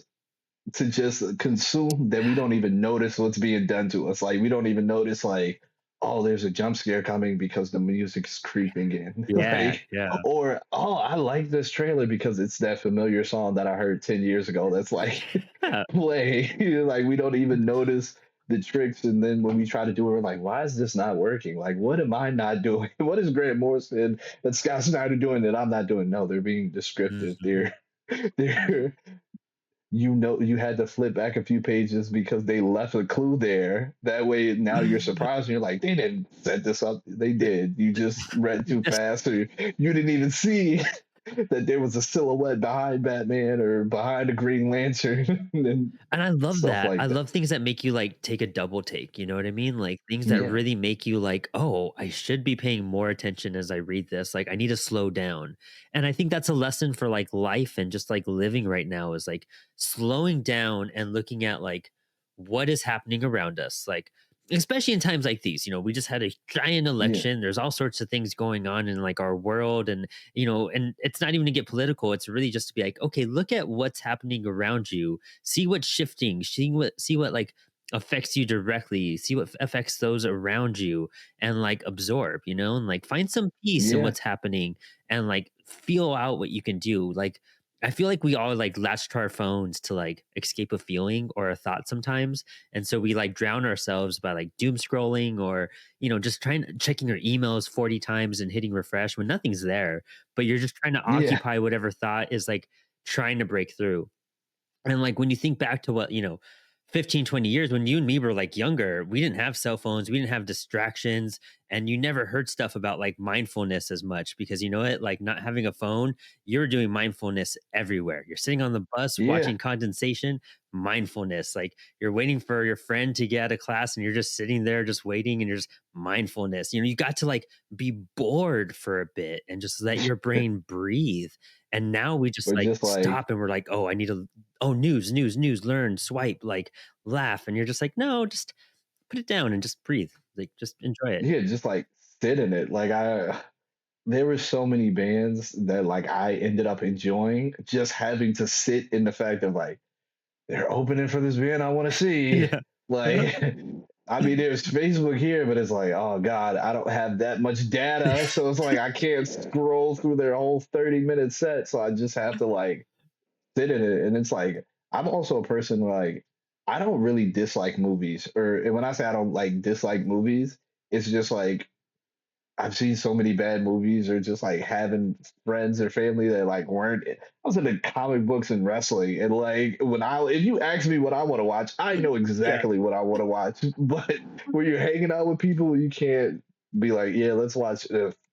consume that we don't even notice what's being done to us. Like we don't even notice like, oh, there's a jump scare coming because the music's creeping in. yeah, Like, yeah. or oh, I like this trailer because it's that familiar song that I heard 10 years ago that's like Yeah. play. Like we don't even notice the tricks. And then when we try to do it, we're like, why is this not working? Like, what am I not doing? What is Grant Morrison and Scott Snyder doing that I'm not doing? No, they're being descriptive. Mhm. They're you had to flip back a few pages because they left a clue there. That way, now you're surprised and you're like, they didn't set this up. They did. You just read too Just fast, or you didn't even see that there was a silhouette behind Batman or behind a Green Lantern and and I love stuff that. I like that. love things that make you, like, take a double take, you know what I mean? Like, things that Yeah, really make you like, "Oh, I should be paying more attention as I read this, like, I need to slow down." And I think that's a lesson for, like, life and just, like, living right now is, like, slowing down and looking at, like, what is happening around us, like, especially in times like these, you know, we just had a giant yeah, election, there's all sorts of things going on in, like, our world and, you know, and it's not even to get political, it's really just to be like, "Okay, look at what's happening around you see what's shifting see what like affects you directly see what affects those around you and like absorb you know and like find some peace in yeah, what's happening and like feel out what you can do like I feel like we all like latch to our phones to like escape a feeling or a thought sometimes and so we like drown ourselves by like doom scrolling or you know just trying checking your emails 40 times and hitting refresh when nothing's there but you're just trying to yeah, occupy whatever thought is like trying to break through and like when you think back to what, you know, 15, 20 years when you and me were like younger, we didn't have cell phones, we didn't have distractions, and you never heard stuff about like mindfulness as much because you know it, like not having a phone, you're doing mindfulness everywhere. You're sitting on the bus yeah, watching condensation, mindfulness. Like you're waiting for your friend to get out of class and you're just sitting there just waiting and you're just mindfulness. You know, you got to like be bored for a bit and just let your brain breathe. And now we just but like just like stop and we're like, oh, I need to oh, news, learn, swipe, like laugh. And you're just like, no, just put it down and just breathe. Like just enjoy it. yeah, just like sit in it. Like there were so many bands that like I ended up enjoying just having to sit in the fact of like they're opening for this band I want to see. Yeah. Like, I mean, there's Facebook here, but it's like, oh God, I don't have that much data. So it's like I can't scroll through their whole 30-minute set. So I just have to like sit in it. And it's like, I'm also a person like, I don't really dislike movies. Or and when I say I don't like dislike movies, it's just like I've seen so many bad movies or just like having friends or family that like weren't I was into comic books and wrestling and like when I if you ask me what I want to watch, I know Yeah. exactly what I want to watch. But when you're hanging out with people, you can't be like, yeah, let's watch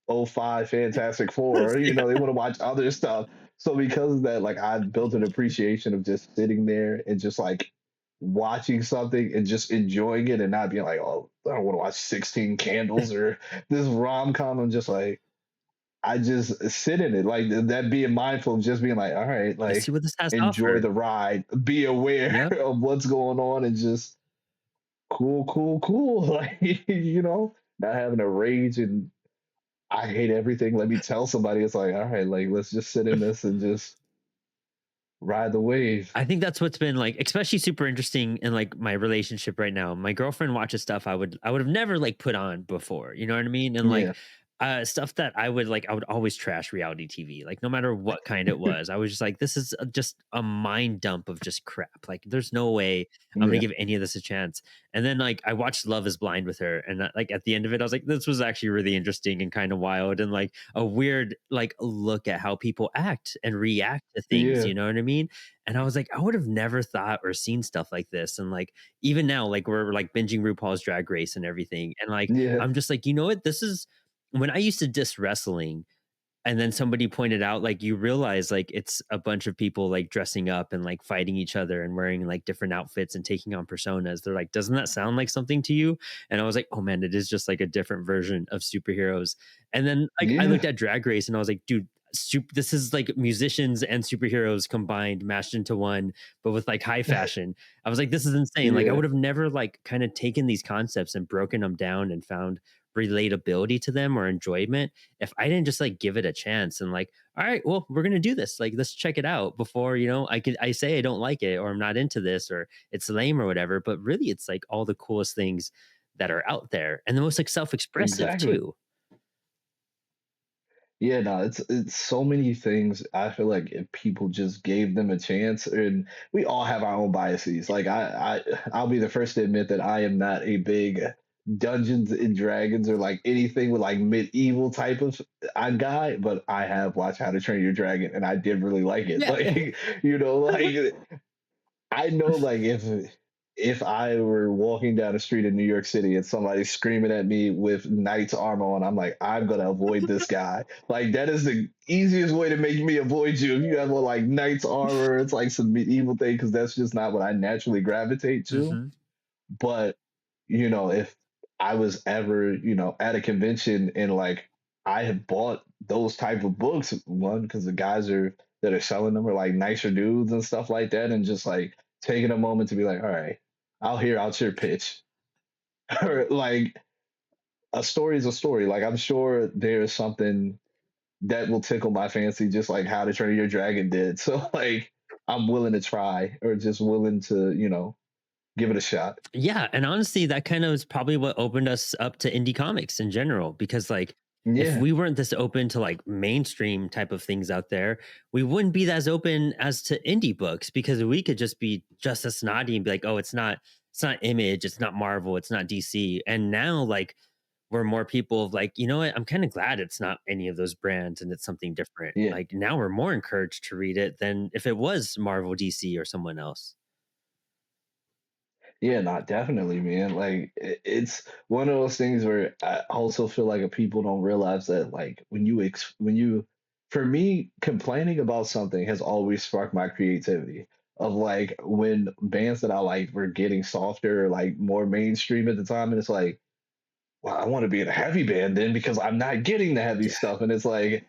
'05 Fantastic Four. You Yeah. know, they want to watch other stuff. So because of that, like I've built an appreciation of just sitting there and just like watching something and just enjoying it and not being like, oh, I don't want to watch 16 Candles or this rom com. I'm just like, I just sit in it, like that being mindful of just being like, all right, Let's see like what this has to enjoy offer. the ride, be aware Yep. of what's going on, and just cool, cool, cool. Like, not having a rage and I hate everything. Let me tell somebody. It's like, all right, like let's just sit in this and just ride the wave. I think that's what's been like, especially super interesting in like my relationship right now. My girlfriend watches stuff I would have never like put on before. You know what I mean? And like Yeah, Stuff that I would always trash reality TV, like, no matter what kind it was. I was just like, "This is just a mind dump of just crap. Like, there's no way I'm gonna Yeah. give any of this a chance." And then, like, I watched Love Is Blind with her, and, like, at the end of it, I was like, "This was actually really interesting and kinda wild," and, like, a weird, like, look at how people act and react to things, Yeah. you know what I mean? And I was like, "I would have never thought or seen stuff like this," and, like, even now, like, we're, like, binging RuPaul's Drag Race and everything, and, like, Yeah. I'm just like, "You know what? This is" when I used to diss wrestling, and then somebody pointed out, like, you realize, like, it's a bunch of people, like, dressing up and, like, fighting each other and wearing, like, different outfits and taking on personas. They're like, "Doesn't that sound like something to you?" And I was like, "Oh, man, it is just, like, a different version of superheroes." And then, like, I Yeah. looked at Drag Race and I was like, "Dude, this is, like, musicians and superheroes combined, mashed into one, but with, like, high fashion." I was like, "This is insane." Like, I Yeah. would have never, like, kinda taken these concepts and broken them down and found relatability to them or enjoyment if I didn't just like give it a chance and like, all right, well, we're gonna do this. Like, let's check it out before I say I don't like it or I'm not into this or it's lame or whatever. But really, it's like all the coolest things that are out there and the most like self-expressive Exactly. too. Yeah, no, it's so many things. I feel like if people just gave them a chance, and we all have our own biases. Like I'll be the first to admit that I am not a big Dungeons and Dragons or like anything with like medieval type of guy, but I have watched How to Train Your Dragon, and I did really like it. Yeah. Like like I know like if I were walking down the street in New York City and somebody's screaming at me with knight's armor on, I'm like, I'm gonna avoid this guy. Like that is the easiest way to make me avoid you. If you have like knight's armor, it's like some medieval thing because that's just not what I naturally gravitate to. Hmm. But if I was ever at a convention and like I have bought those type of books, one because the guys are that are selling them are like nicer dudes and stuff like that, and just like taking a moment to be like, all right, I'll hear out your pitch. Or like a story is a story. Like I'm sure there's something that will tickle my fancy, just like How to Train Your Dragon did. So like I'm willing to try, or just willing to give it a shot. Yeah, and honestly, that kind of is probably what opened us up to indie comics in general because like if Yeah, we weren't this open to like mainstream type of things out there, we wouldn't be as open as to indie books because we could just be just as snotty and be like, "Oh, it's not Image, it's not Marvel, it's not DC." And now like we're more people of like, "You know what? I'm kind of glad it's not any of those brands and it's something different." yeah. Like now we're more encouraged to read it than if it was Marvel, DC or someone else. Yeah, not definitely, man. Like it's one of those things where I also feel like people don't realize that like for me, complaining about something has always sparked my creativity. Of like when bands that I like were getting softer, or like more mainstream at the time, and it's like, well, I want to be in a heavy band then because I'm not getting the heavy Yeah. stuff, and it's like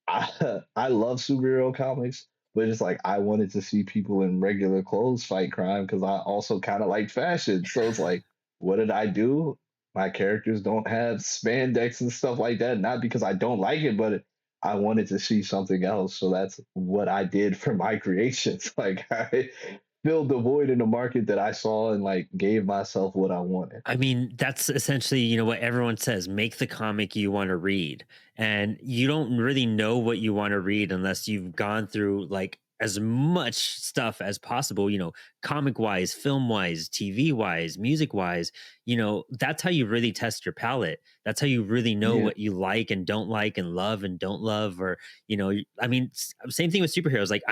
I love superhero comics, but it's like I wanted to see people in regular clothes fight crime because I also kind of like fashion. So it's like, what did I do? My characters don't have spandex and stuff like that, not because I don't like it, but I wanted to see something else. So that's what I did for my creations. Like I filled the void in the market that I saw and like gave myself what I wanted. I mean, that's essentially, what everyone says, make the comic you want to read. And you don't really know what you want to read unless you've gone through like as much stuff as possible, comic wise, film wise, TV wise, music wise. That's how you really test your palette. That's how you really know Yeah, what you like and love and don't love. Or, I mean, same thing with superheroes. Like,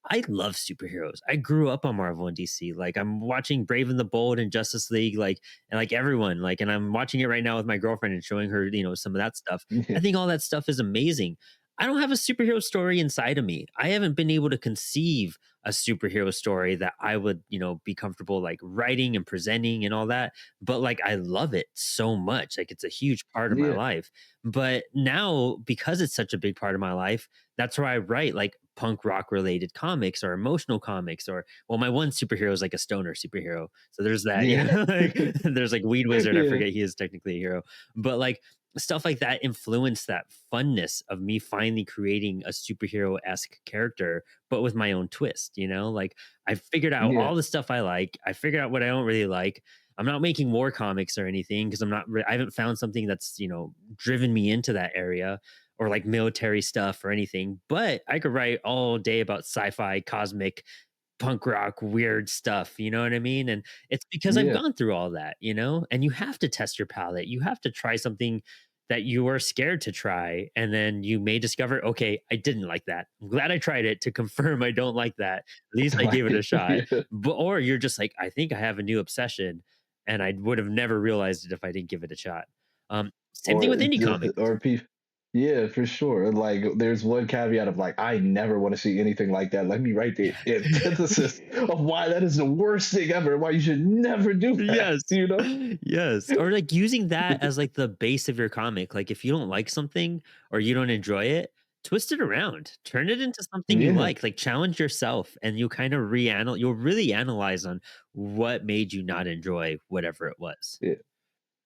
I love superheroes. I grew up on Marvel and DC. Like I'm watching Brave and the Bold and Justice League, like and like everyone, like, and I'm watching it right now with my girlfriend and showing her, some of that stuff. I yeah, think all that stuff is amazing. I don't have a superhero story inside of me. I haven't been able to conceive a superhero story that I would, be comfortable like writing and presenting and all that. But like I love it so much. Like it's a huge part of my yeah, life. But now because it's such a big part of my life, that's where I write like punk rock related comics or emotional comics or well, my one superhero is like a stoner superhero. So there's that, yeah, like there's like Weed Wizard. I yeah, forget he is technically a hero, but like stuff like that influenced that funness of me finally creating a superhero esque character, but with my own twist. Like I figured out yeah, all the stuff I like. I figured out what I don't really like. I'm not making war comics or anything because I haven't found something that's, driven me into that area or like military stuff or anything. But I could write all day about sci-fi, cosmic, punk rock, weird stuff. You know what I mean? And it's because I've Yeah. gone through all that, and you have to test your palette. You have to try something that you are scared to try. And then you may discover, okay, I didn't like that. I'm glad I tried it to confirm I don't like that. At least I gave it a Like, shot. yeah. But, or you're just like, I think I have a new obsession and I would have never realized it if I didn't give it a shot. Same thing Or with indie comics. or people. Yeah, for sure. Like, there's one caveat of like, I never want to see anything like that. Let me write the antithesis of why that is the worst thing ever. Why you should never do that. Yes. You know? Yes. Or like using that as like the base of your comic. Like if you don't like something or you don't enjoy it, twist it around. Turn it into something you Yeah. like. Like challenge yourself and you kind of you'll really analyze on what made you not enjoy whatever it was. Yeah.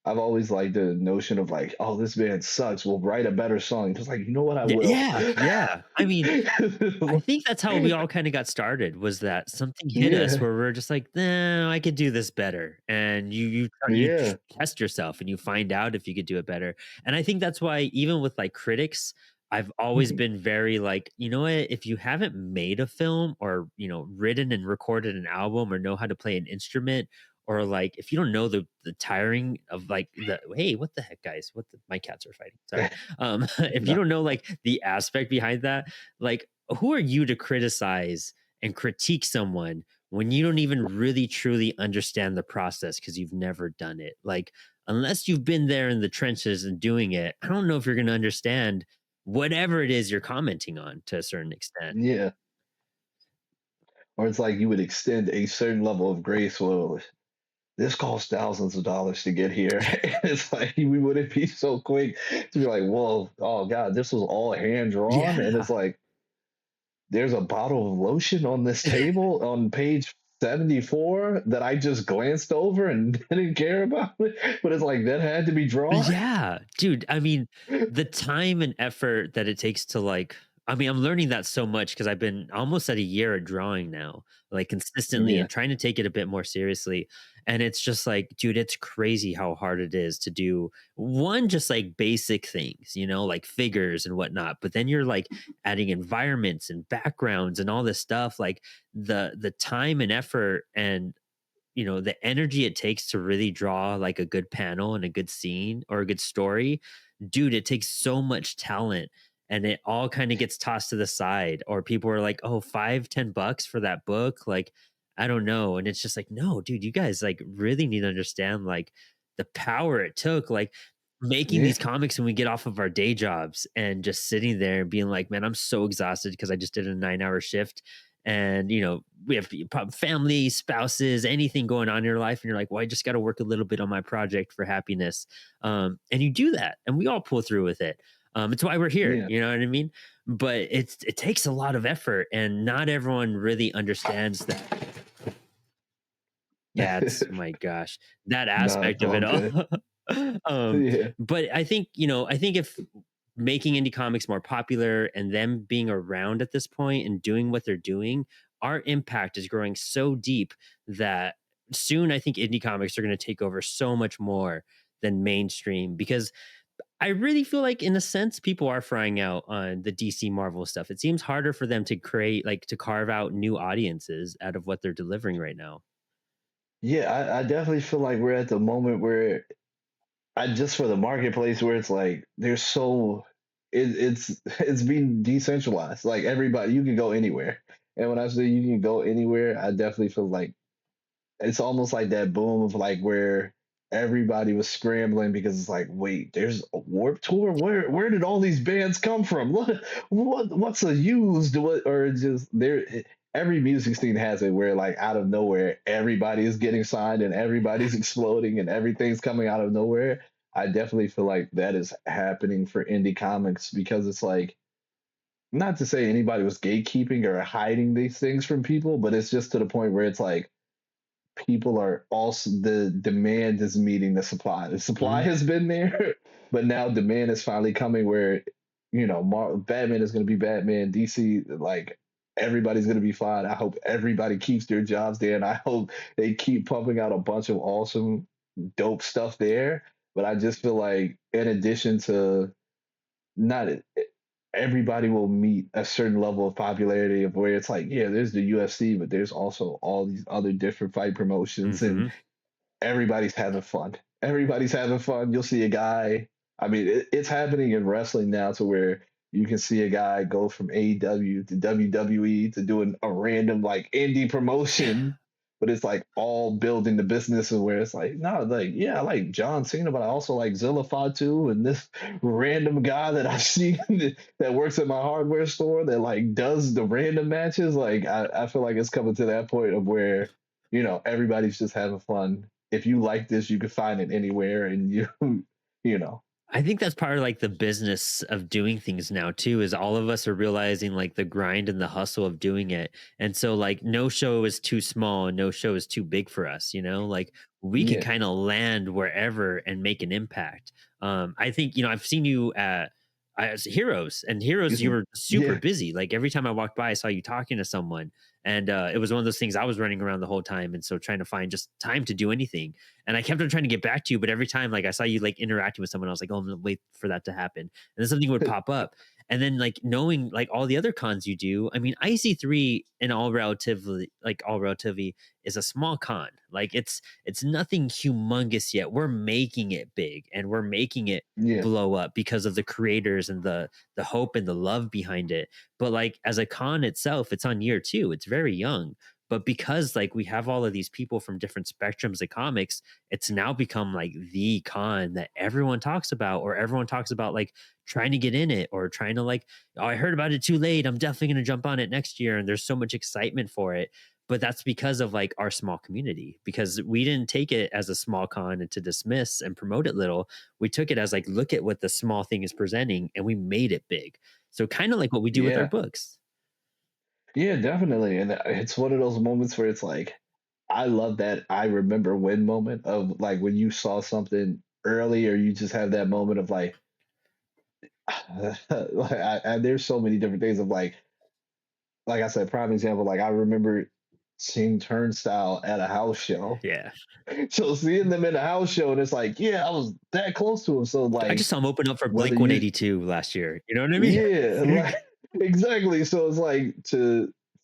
I've always liked the notion of like, oh, this band sucks. We'll write a better song. Just like, you know what? I Yeah, will. yeah, yeah. I mean, I think that's how we all kind of got started was that something hit us Yeah. where we're just like, "No, I could do this better." And Yeah. test yourself and you find out if you could do it better. And I think that's why even with like critics, I've always been very like, you know what, if you haven't made a film or, written and recorded an album or know how to play an instrument or like if you don't know the tiring of like the hey, what the heck guys? My cats are fighting. Sorry. If you No. don't know like the aspect behind that, like who are you to criticize and critique someone when you don't even really truly understand the process because you've never done it? Like, unless you've been there in the trenches and doing it, I don't know if you're going to understand whatever it is you're commenting on to a certain extent. Yeah. Or it's like you would extend a certain level of grace. Well, this cost thousands of dollars to get here. And it's like we wouldn't be so quick to be like, well, oh God, this was all hand drawn. And it's Yeah. like, there's a bottle of lotion on this table on page 74 that I just glanced over and didn't care about it. But it's like that had to be drawn. Yeah, dude. I mean, the time and effort that it takes to like, I mean, I'm learning that so much because I've been almost at a year of drawing now, like consistently Yeah. and trying to take it a bit more seriously. And it's just like, dude, it's crazy how hard it is to do one, just like basic things, like figures and whatnot. But then you're like adding environments and backgrounds and all this stuff, like the time and effort and the energy it takes to really draw like a good panel and a good scene or a good story, dude, it takes so much talent and it all kind of gets tossed to the side. Or people are like, oh, $5-10 for that book. Like, I don't know. And it's just like, no, dude, you guys like really need to understand like the power it took, like making Yeah. these comics when we get off of our day jobs and just sitting there and being like, man, I'm so exhausted because I just did a 9-hour shift and we have family, spouses, anything going on in your life and you're like, well, I just got to work a little bit on my project for happiness. And you do that and we all pull through with it. It's why we're here, Yeah. you know what I mean? But it takes a lot of effort and not everyone really understands that. Yeah, it's my gosh, that No, it's aspect of all it all. good. um Yeah. but I think if making indie comics more popular and them being around at this point and doing what they're doing, our impact is growing so deep that soon I think indie comics are going to take over so much more than mainstream because I really feel like in a sense people are frying out on the DC Marvel stuff. It seems harder for them to create like to carve out new audiences out of what they're delivering right now. Yeah, I definitely feel like we're at the moment where I just for the marketplace where it's like there's so it's being decentralized. Like everybody, you can go anywhere. And when I say you can go anywhere, I definitely feel like it's almost like that boom of like where everybody was scrambling because it's like, wait, there's a Warp Tour. Where did all these bands come from? What's a used what or just there? Every music scene has it where like out of nowhere everybody is getting signed and everybody's exploding and everything's coming out of nowhere. I definitely feel like that is happening for indie comics because it's like not to say anybody was gatekeeping or hiding these things from people, but it's just to the point where it's like people are also the demand is meeting the supply. The supply Mhm. has been there, but now demand is finally coming where Batman is going to be Batman. DC like everybody's gonna be fine. I hope everybody keeps their jobs there, and I hope they keep pumping out a bunch of awesome, dope stuff there. But I just feel like, in addition to not everybody will meet a certain level of popularity of where it's like, yeah, there's the UFC, but there's also all these other different fight promotions, and Hmm. everybody's having fun. Everybody's having fun. You'll see a guy. I mean, it's happening in wrestling now to where you can see a guy go from AEW to WWE to doing a random like indie promotion, but it's like all building the business and where it's like, no, like, yeah, I like John Cena, but I also like Zilla Fatu and this random guy that I've seen that works at my hardware store that like does the random matches. Like, I feel like it's coming to that point of where, everybody's just having fun. If you like this, you can find it anywhere, and you know, I think that's part of like the business of doing things now too, is all of us are realizing like the grind and the hustle of doing it. And so like no show is too small and no show is too big for us, like we can yeah, kind of land wherever and make an impact. I think, I've seen you as Heroes, and Heroes, excuse you me, were super yeah, busy. Like every time I walked by, I saw you talking to someone. And it was one of those things, I was running around the whole time. And so trying to find just time to do anything, and I kept on trying to get back to you, but every time like I saw you like interacting with someone, I was like, oh, I'm gonna wait for that to happen. And then something would pop up. And then like knowing like all the other cons you do, I mean, IC3 in all relativity is a small con. Like it's nothing humongous yet. We're making it big and we're making it yeah, blow up because of the creators and the hope and the love behind it. But like as a con itself, it's on year two. It's very young. But because like we have all of these people from different spectrums of comics, it's now become like the con that everyone talks about, or everyone talks about like trying to get in it or trying to like, oh, I heard about it too late, I'm definitely going to jump on it next year, and there's so much excitement for it. But that's because of like our small community, because we didn't take it as a small con and to dismiss and promote it little. We took it as like, look at what the small thing is presenting, and we made it big. So kind of like what we do with our yeah, books. yeah, definitely. And it's one of those moments where it's like, I love that I remember when moment of like when you saw something early, or you just have that moment of like, like there's so many different things of like I said, prime example, like I remember seeing Turnstile at a house show. Yeah. So seeing them in a house show, and it's like, yeah, I was that close to him. So I just like, saw him open up for whether Blink you 182 last year. You know what I mean? yeah, like exactly. So it's like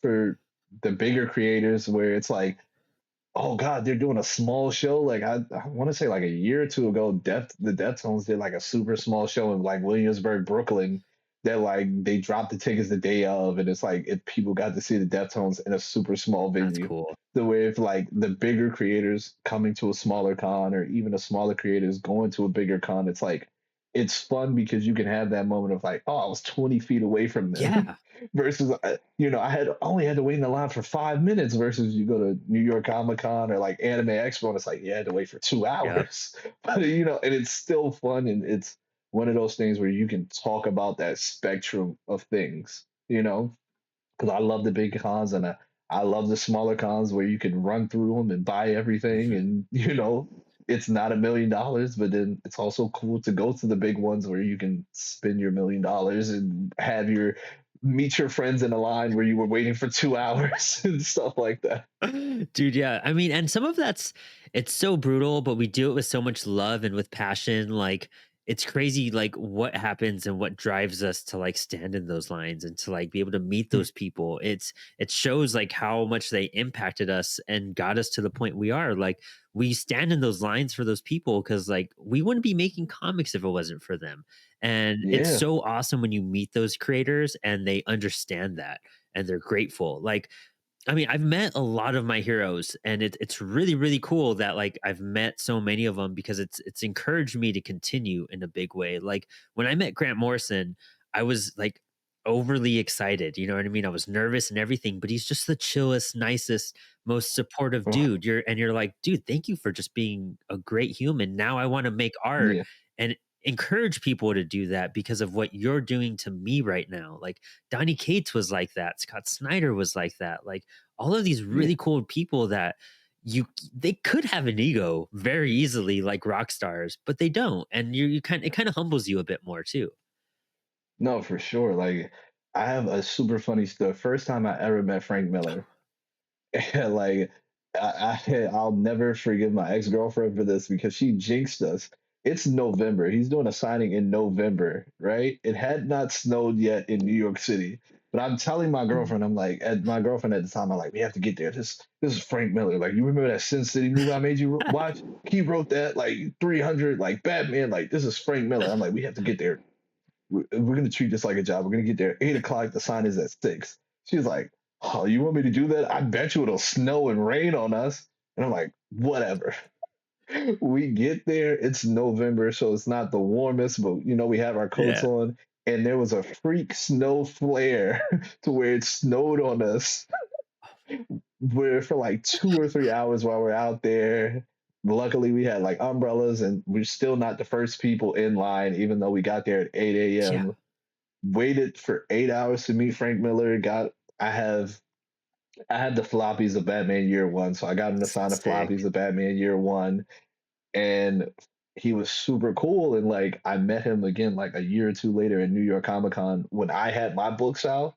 for the bigger creators where it's like, oh God, they're doing a small show. Like I want to say like a year or two ago, the Deftones did like a super small show in like Williamsburg, Brooklyn. That like they dropped the tickets the day of, and it's like if people got to see the Deftones in a super small That's venue. cool. The way if like the bigger creators coming to a smaller con, or even a smaller creators going to a bigger con, it's like it's fun because you can have that moment of like, oh, I was 20 feet away from them, Yeah. versus I had only had to wait in the line for 5 minutes, versus you go to New York Comic Con or like Anime Expo, and it's like you had to wait for two Yep. hours. But and it's still fun, and it's one of those things where you can talk about that spectrum of things, because I love the big cons, and I love the smaller cons where you can run through them and buy everything, Mhm. and it's not $1 million, but then it's also cool to go to the big ones where you can spend your $1 million and have your meet your friends in a line where you were waiting for 2 hours and stuff like that. Dude, yeah. I mean, and some of it's so brutal, but we do it with so much love and with passion. Like, it's crazy, like, what happens and what drives us to like stand in those lines and to like be able to meet those people. It shows like how much they impacted us and got us to the point we are. Like, we stand in those lines for those people because like we wouldn't be making comics if it wasn't for them. And it's Yeah, so awesome when you meet those creators and they understand that and they're grateful. Like, I mean, I've met a lot of my heroes, and it's really really cool that like I've met so many of them because it's encouraged me to continue in a big way. Like when I met Grant Morrison, I was like overly excited. You know what I mean? I was nervous and everything, but he's just the chillest, nicest, most supportive ugh, dude. You're like, dude, thank you for just being a great human. Now I want to make art yeah, and encourage people to do that because of what you're doing to me right now. Like Donnie Cates was like that. Scott Snyder was like that. Like all of these yeah. really cool people that they could have an ego very easily like rock stars, but they don't. And you kind it kind of humbles you a bit more too. No, for sure. Like I have a super funny story. First time I ever met Frank Miller, and like I'll never forgive my ex girlfriend for this because she jinxed us. It's November. He's doing a signing in November, right? It had not snowed yet in New York City. But I'm telling my girlfriend, I'm like, at my girlfriend at the time, I'm like, we have to get there. This is Frank Miller. Like, you remember that Sin City movie I made you watch? He wrote that like 300, like Batman. Like, this is Frank Miller. I'm like, we have to get there. We're gonna treat this like a job. We're gonna get there at 8 o'clock. The sign is at 6. She's like, "Oh, you want me to do that? I bet you it'll snow and rain on us." And I'm like, "Whatever." We get there. It's November, so it's not the warmest, but we have our coats Yeah. on. And there was a freak snow flare to where it snowed on us where for like 2 or 3 hours while we're out there. Luckily, we had like umbrellas, and we're still not the first people in line, even though we got there at 8 Yeah. a.m. Waited for 8 hours to meet Frank Miller. I have I had the floppies of Batman Year One, so I got him to sign the Sick. floppies of Batman Year One, and he was super cool. And like I met him again like a year or two later in New York Comic Con when I had my books out,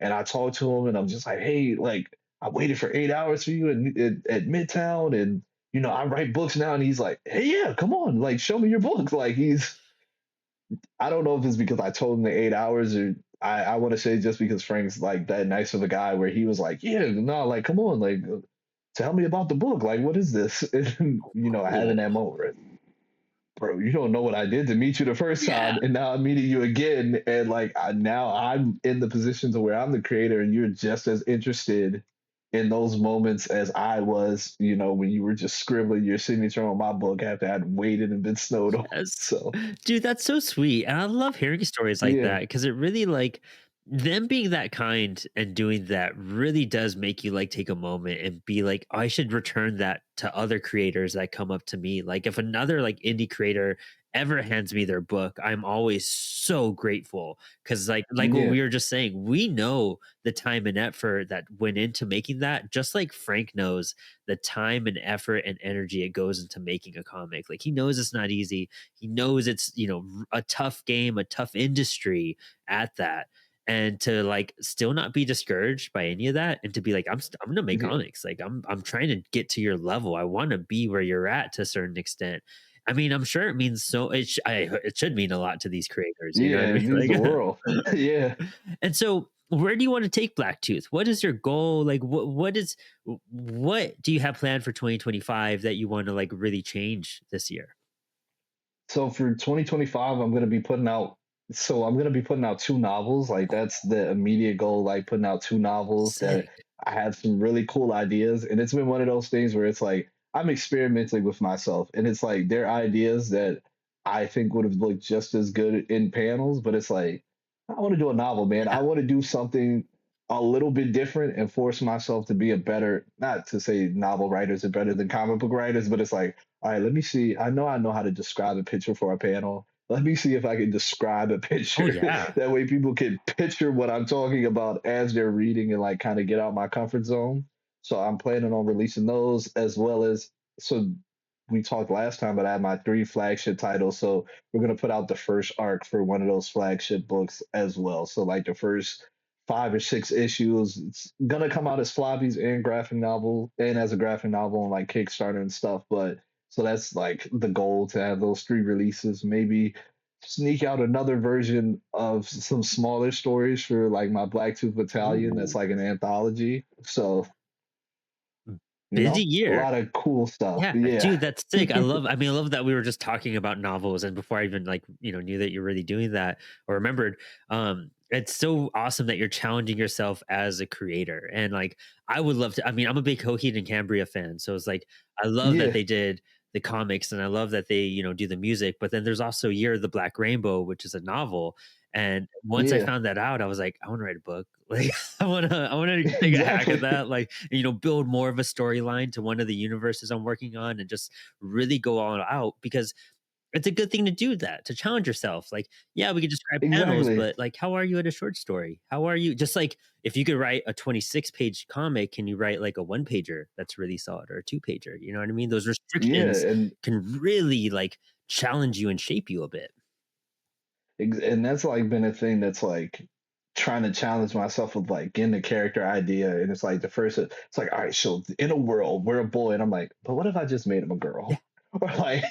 and I talked to him, and I'm just like, hey, like I waited for 8 hours for you at Midtown, and I write books now, and he's like, hey, yeah, come on, like show me your books. Like I don't know if it's because I told him the 8 hours, or I want to say just because Frank's like that nice of a guy where he was like, yeah, no, like, come on, like, tell me about the book. Like, what is this? And, having Cool. that moment, where, bro, you don't know what I did to meet you the first Yeah. time. And now I'm meeting you again. And like, now I'm in the position to where I'm the creator and you're just as interested in those moments as I was, when you were just scribbling your signature on my book after I'd waited and been snowed on. Yes. So, Dude, that's so sweet. And I love hearing stories like yeah. that because it really like them being that kind and doing that really does make you like take a moment and be like, "Oh, I should return that to other creators that come up to me. Like if another like indie creator ever hands me their book, I'm always so grateful because like what Yeah. we were just saying, we know the time and effort that went into making that, just like Frank knows the time and effort and energy it goes into making a comic. Like he knows it's not easy. He knows it's, a tough game, a tough industry at that. And to like still not be discouraged by any of that and to be like, I'm gonna make Yeah. comics. Like I'm trying to get to your level. I want to be where you're at to a certain extent. I mean, I'm sure it means it should mean a lot to these creators, you know what Yeah, I it means the mean? world. Yeah. Like and so where do you want to take Blacktooth? What is your goal? Like what do you have planned for 2025 that you want to like really change this year? So for 2025, I'm gonna be putting out two novels. Like that's the immediate goal, like putting out two novels that Sick. I have some really cool ideas. And it's been one of those things where it's like I'm experimenting with myself. And it's like they're ideas that I think would have looked just as good in panels, but it's like I want to do a novel, man. Yeah. I want to do something a little bit different and force myself to be a better, not to say novel writers are better than comic book writers, but it's like, all right, let me see. I know how to describe a picture for a panel. Let me see if I can describe a Oh picture. yeah. That way people can picture what I'm talking about as they're reading and like kind of get out my comfort zone. So I'm planning on releasing those as well as so we talked last time, but I have my three flagship titles. So we're gonna put out the first arc for one of those flagship books as well. So like the first 5 or 6 issues, it's gonna come out as floppies and graphic novel and as a graphic novel on like Kickstarter and stuff. But so that's like the goal to have those three releases. Maybe sneak out another version of some smaller stories for like my Blacktooth Battalion. That's Ooh. like an anthology. So Busy a year. lot of cool stuff. Yeah, Yeah. dude, that's sick. I love that we were just talking about novels and before I even like, knew that you're really doing that or remembered, it's so awesome that you're challenging yourself as a creator. And like I would love to I'm a big Coheed and Cambria fan. So it's like I love that Yeah. they did the comics and I love that they, do the music, but then there's also Year of the Black Rainbow, which is a novel. And once I Yeah. found that out, I was like, I want to write a book. Like I wanna take a hack at Exactly. that. Like build more of a storyline to one of the universes I'm working on and just really go all out because it's a good thing to do that, to challenge yourself. Like, yeah, we could describe panels, Exactly. but like, how are you at a short story? How are you? Just like if you could write a 26-page comic, can you write like a one pager that's really solid or a two pager? You know what I mean? Those Yeah. restrictions can really like challenge you and shape you a bit. And that's like been a thing that's like trying to challenge myself with like getting the character idea, and it's like the first, it's like, all right, so in a world we're a boy, and I'm like, but what if I just made him a Yeah. girl? Or like,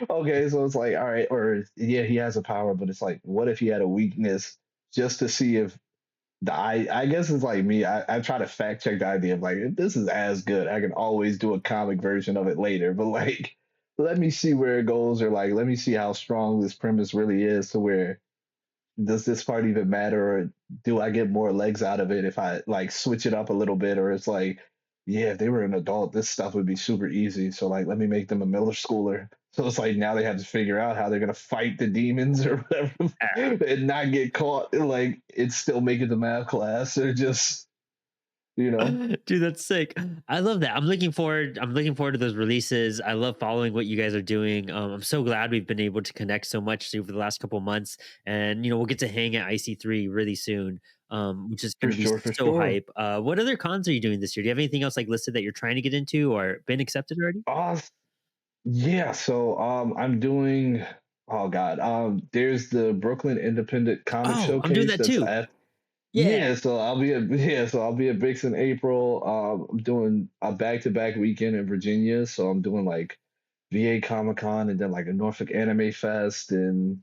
okay, so it's like, all right, or yeah, he has a power, but it's like, what if he had a weakness, just to see if I guess it's like me. I try to fact check the idea of like, if this is as good, I can always do a comic version of it later. But like, let me see where it goes, or like, let me see how strong this premise really is, to where does this part even matter, or do I get more legs out of it if I like switch it up a little bit, or it's like, yeah, if they were an adult, this stuff would be super easy. So like, let me make them a middle schooler. So it's like now they have to figure out how they're gonna fight the demons or whatever and not get caught. Like it's still making the math class, or just you know. Dude, that's sick. I love that. I'm looking forward to those releases. I love following what you guys are doing. I'm so glad we've been able to connect so much over the last couple months, and we'll get to hang at IC3 really soon. Which is For going to be sure, for so sure. hype. What other cons are you doing this year? Do you have anything else like listed that you're trying to get into or been accepted already? Uh, yeah. So I'm doing. Oh God. There's the Brooklyn Independent Comic Oh, I'm doing Showcase that that's too. at. Yeah. So I'll be at Bix in April. I'm doing a back-to-back weekend in Virginia, so I'm doing like VA Comic Con, and then like a Norfolk Anime Fest, and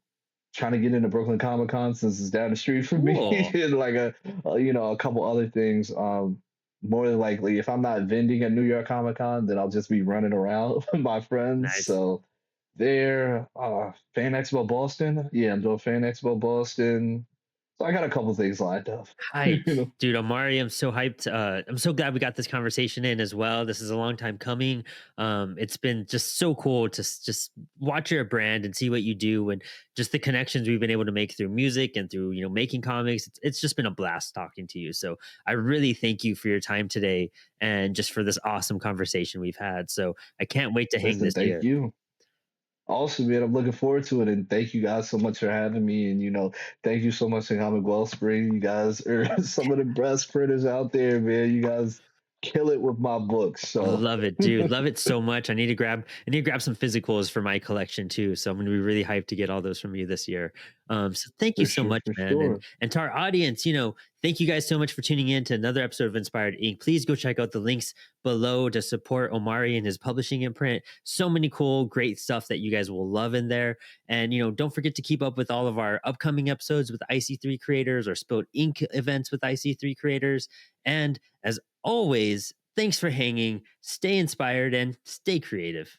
trying to get into Brooklyn Comic Con since it's down the street from me, Cool. and like a couple other things. More than likely, if I'm not vending at New York Comic Con, then I'll just be running around with my friends. Nice. So there, Fan Expo Boston. Yeah, I'm doing Fan Expo Boston. So I got a couple things lined up. Hype. you know. Dude, Omari, I'm so hyped. I'm so glad we got this conversation in as well. This is a long time coming. It's been just so cool to just watch your brand and see what you do, and just the connections we've been able to make through music and through, making comics. It's just been a blast talking to you. So I really thank you for your time today and just for this awesome conversation we've had. So I can't wait to hang Listen, this thank year. you. Awesome, man. I'm looking forward to it, and thank you guys so much for having me. And thank you so much to Comix Wellspring. You guys are some of the best printers out there, man. You guys kill it with my books. So Love it, dude. Love it so much. I need to grab some physicals for my collection too. So I'm gonna be really hyped to get all those from you this year. So thank you for so sure, much, for man. And sure. and to our audience, thank you guys so much for tuning in to another episode of Inspired Ink. Please go check out the links below to support Omari and his publishing imprint. So many cool, great stuff that you guys will love in there. And don't forget to keep up with all of our upcoming episodes with IC3 creators or Spilled Ink events with IC3 creators. And as always, thanks for hanging, stay inspired, and stay creative.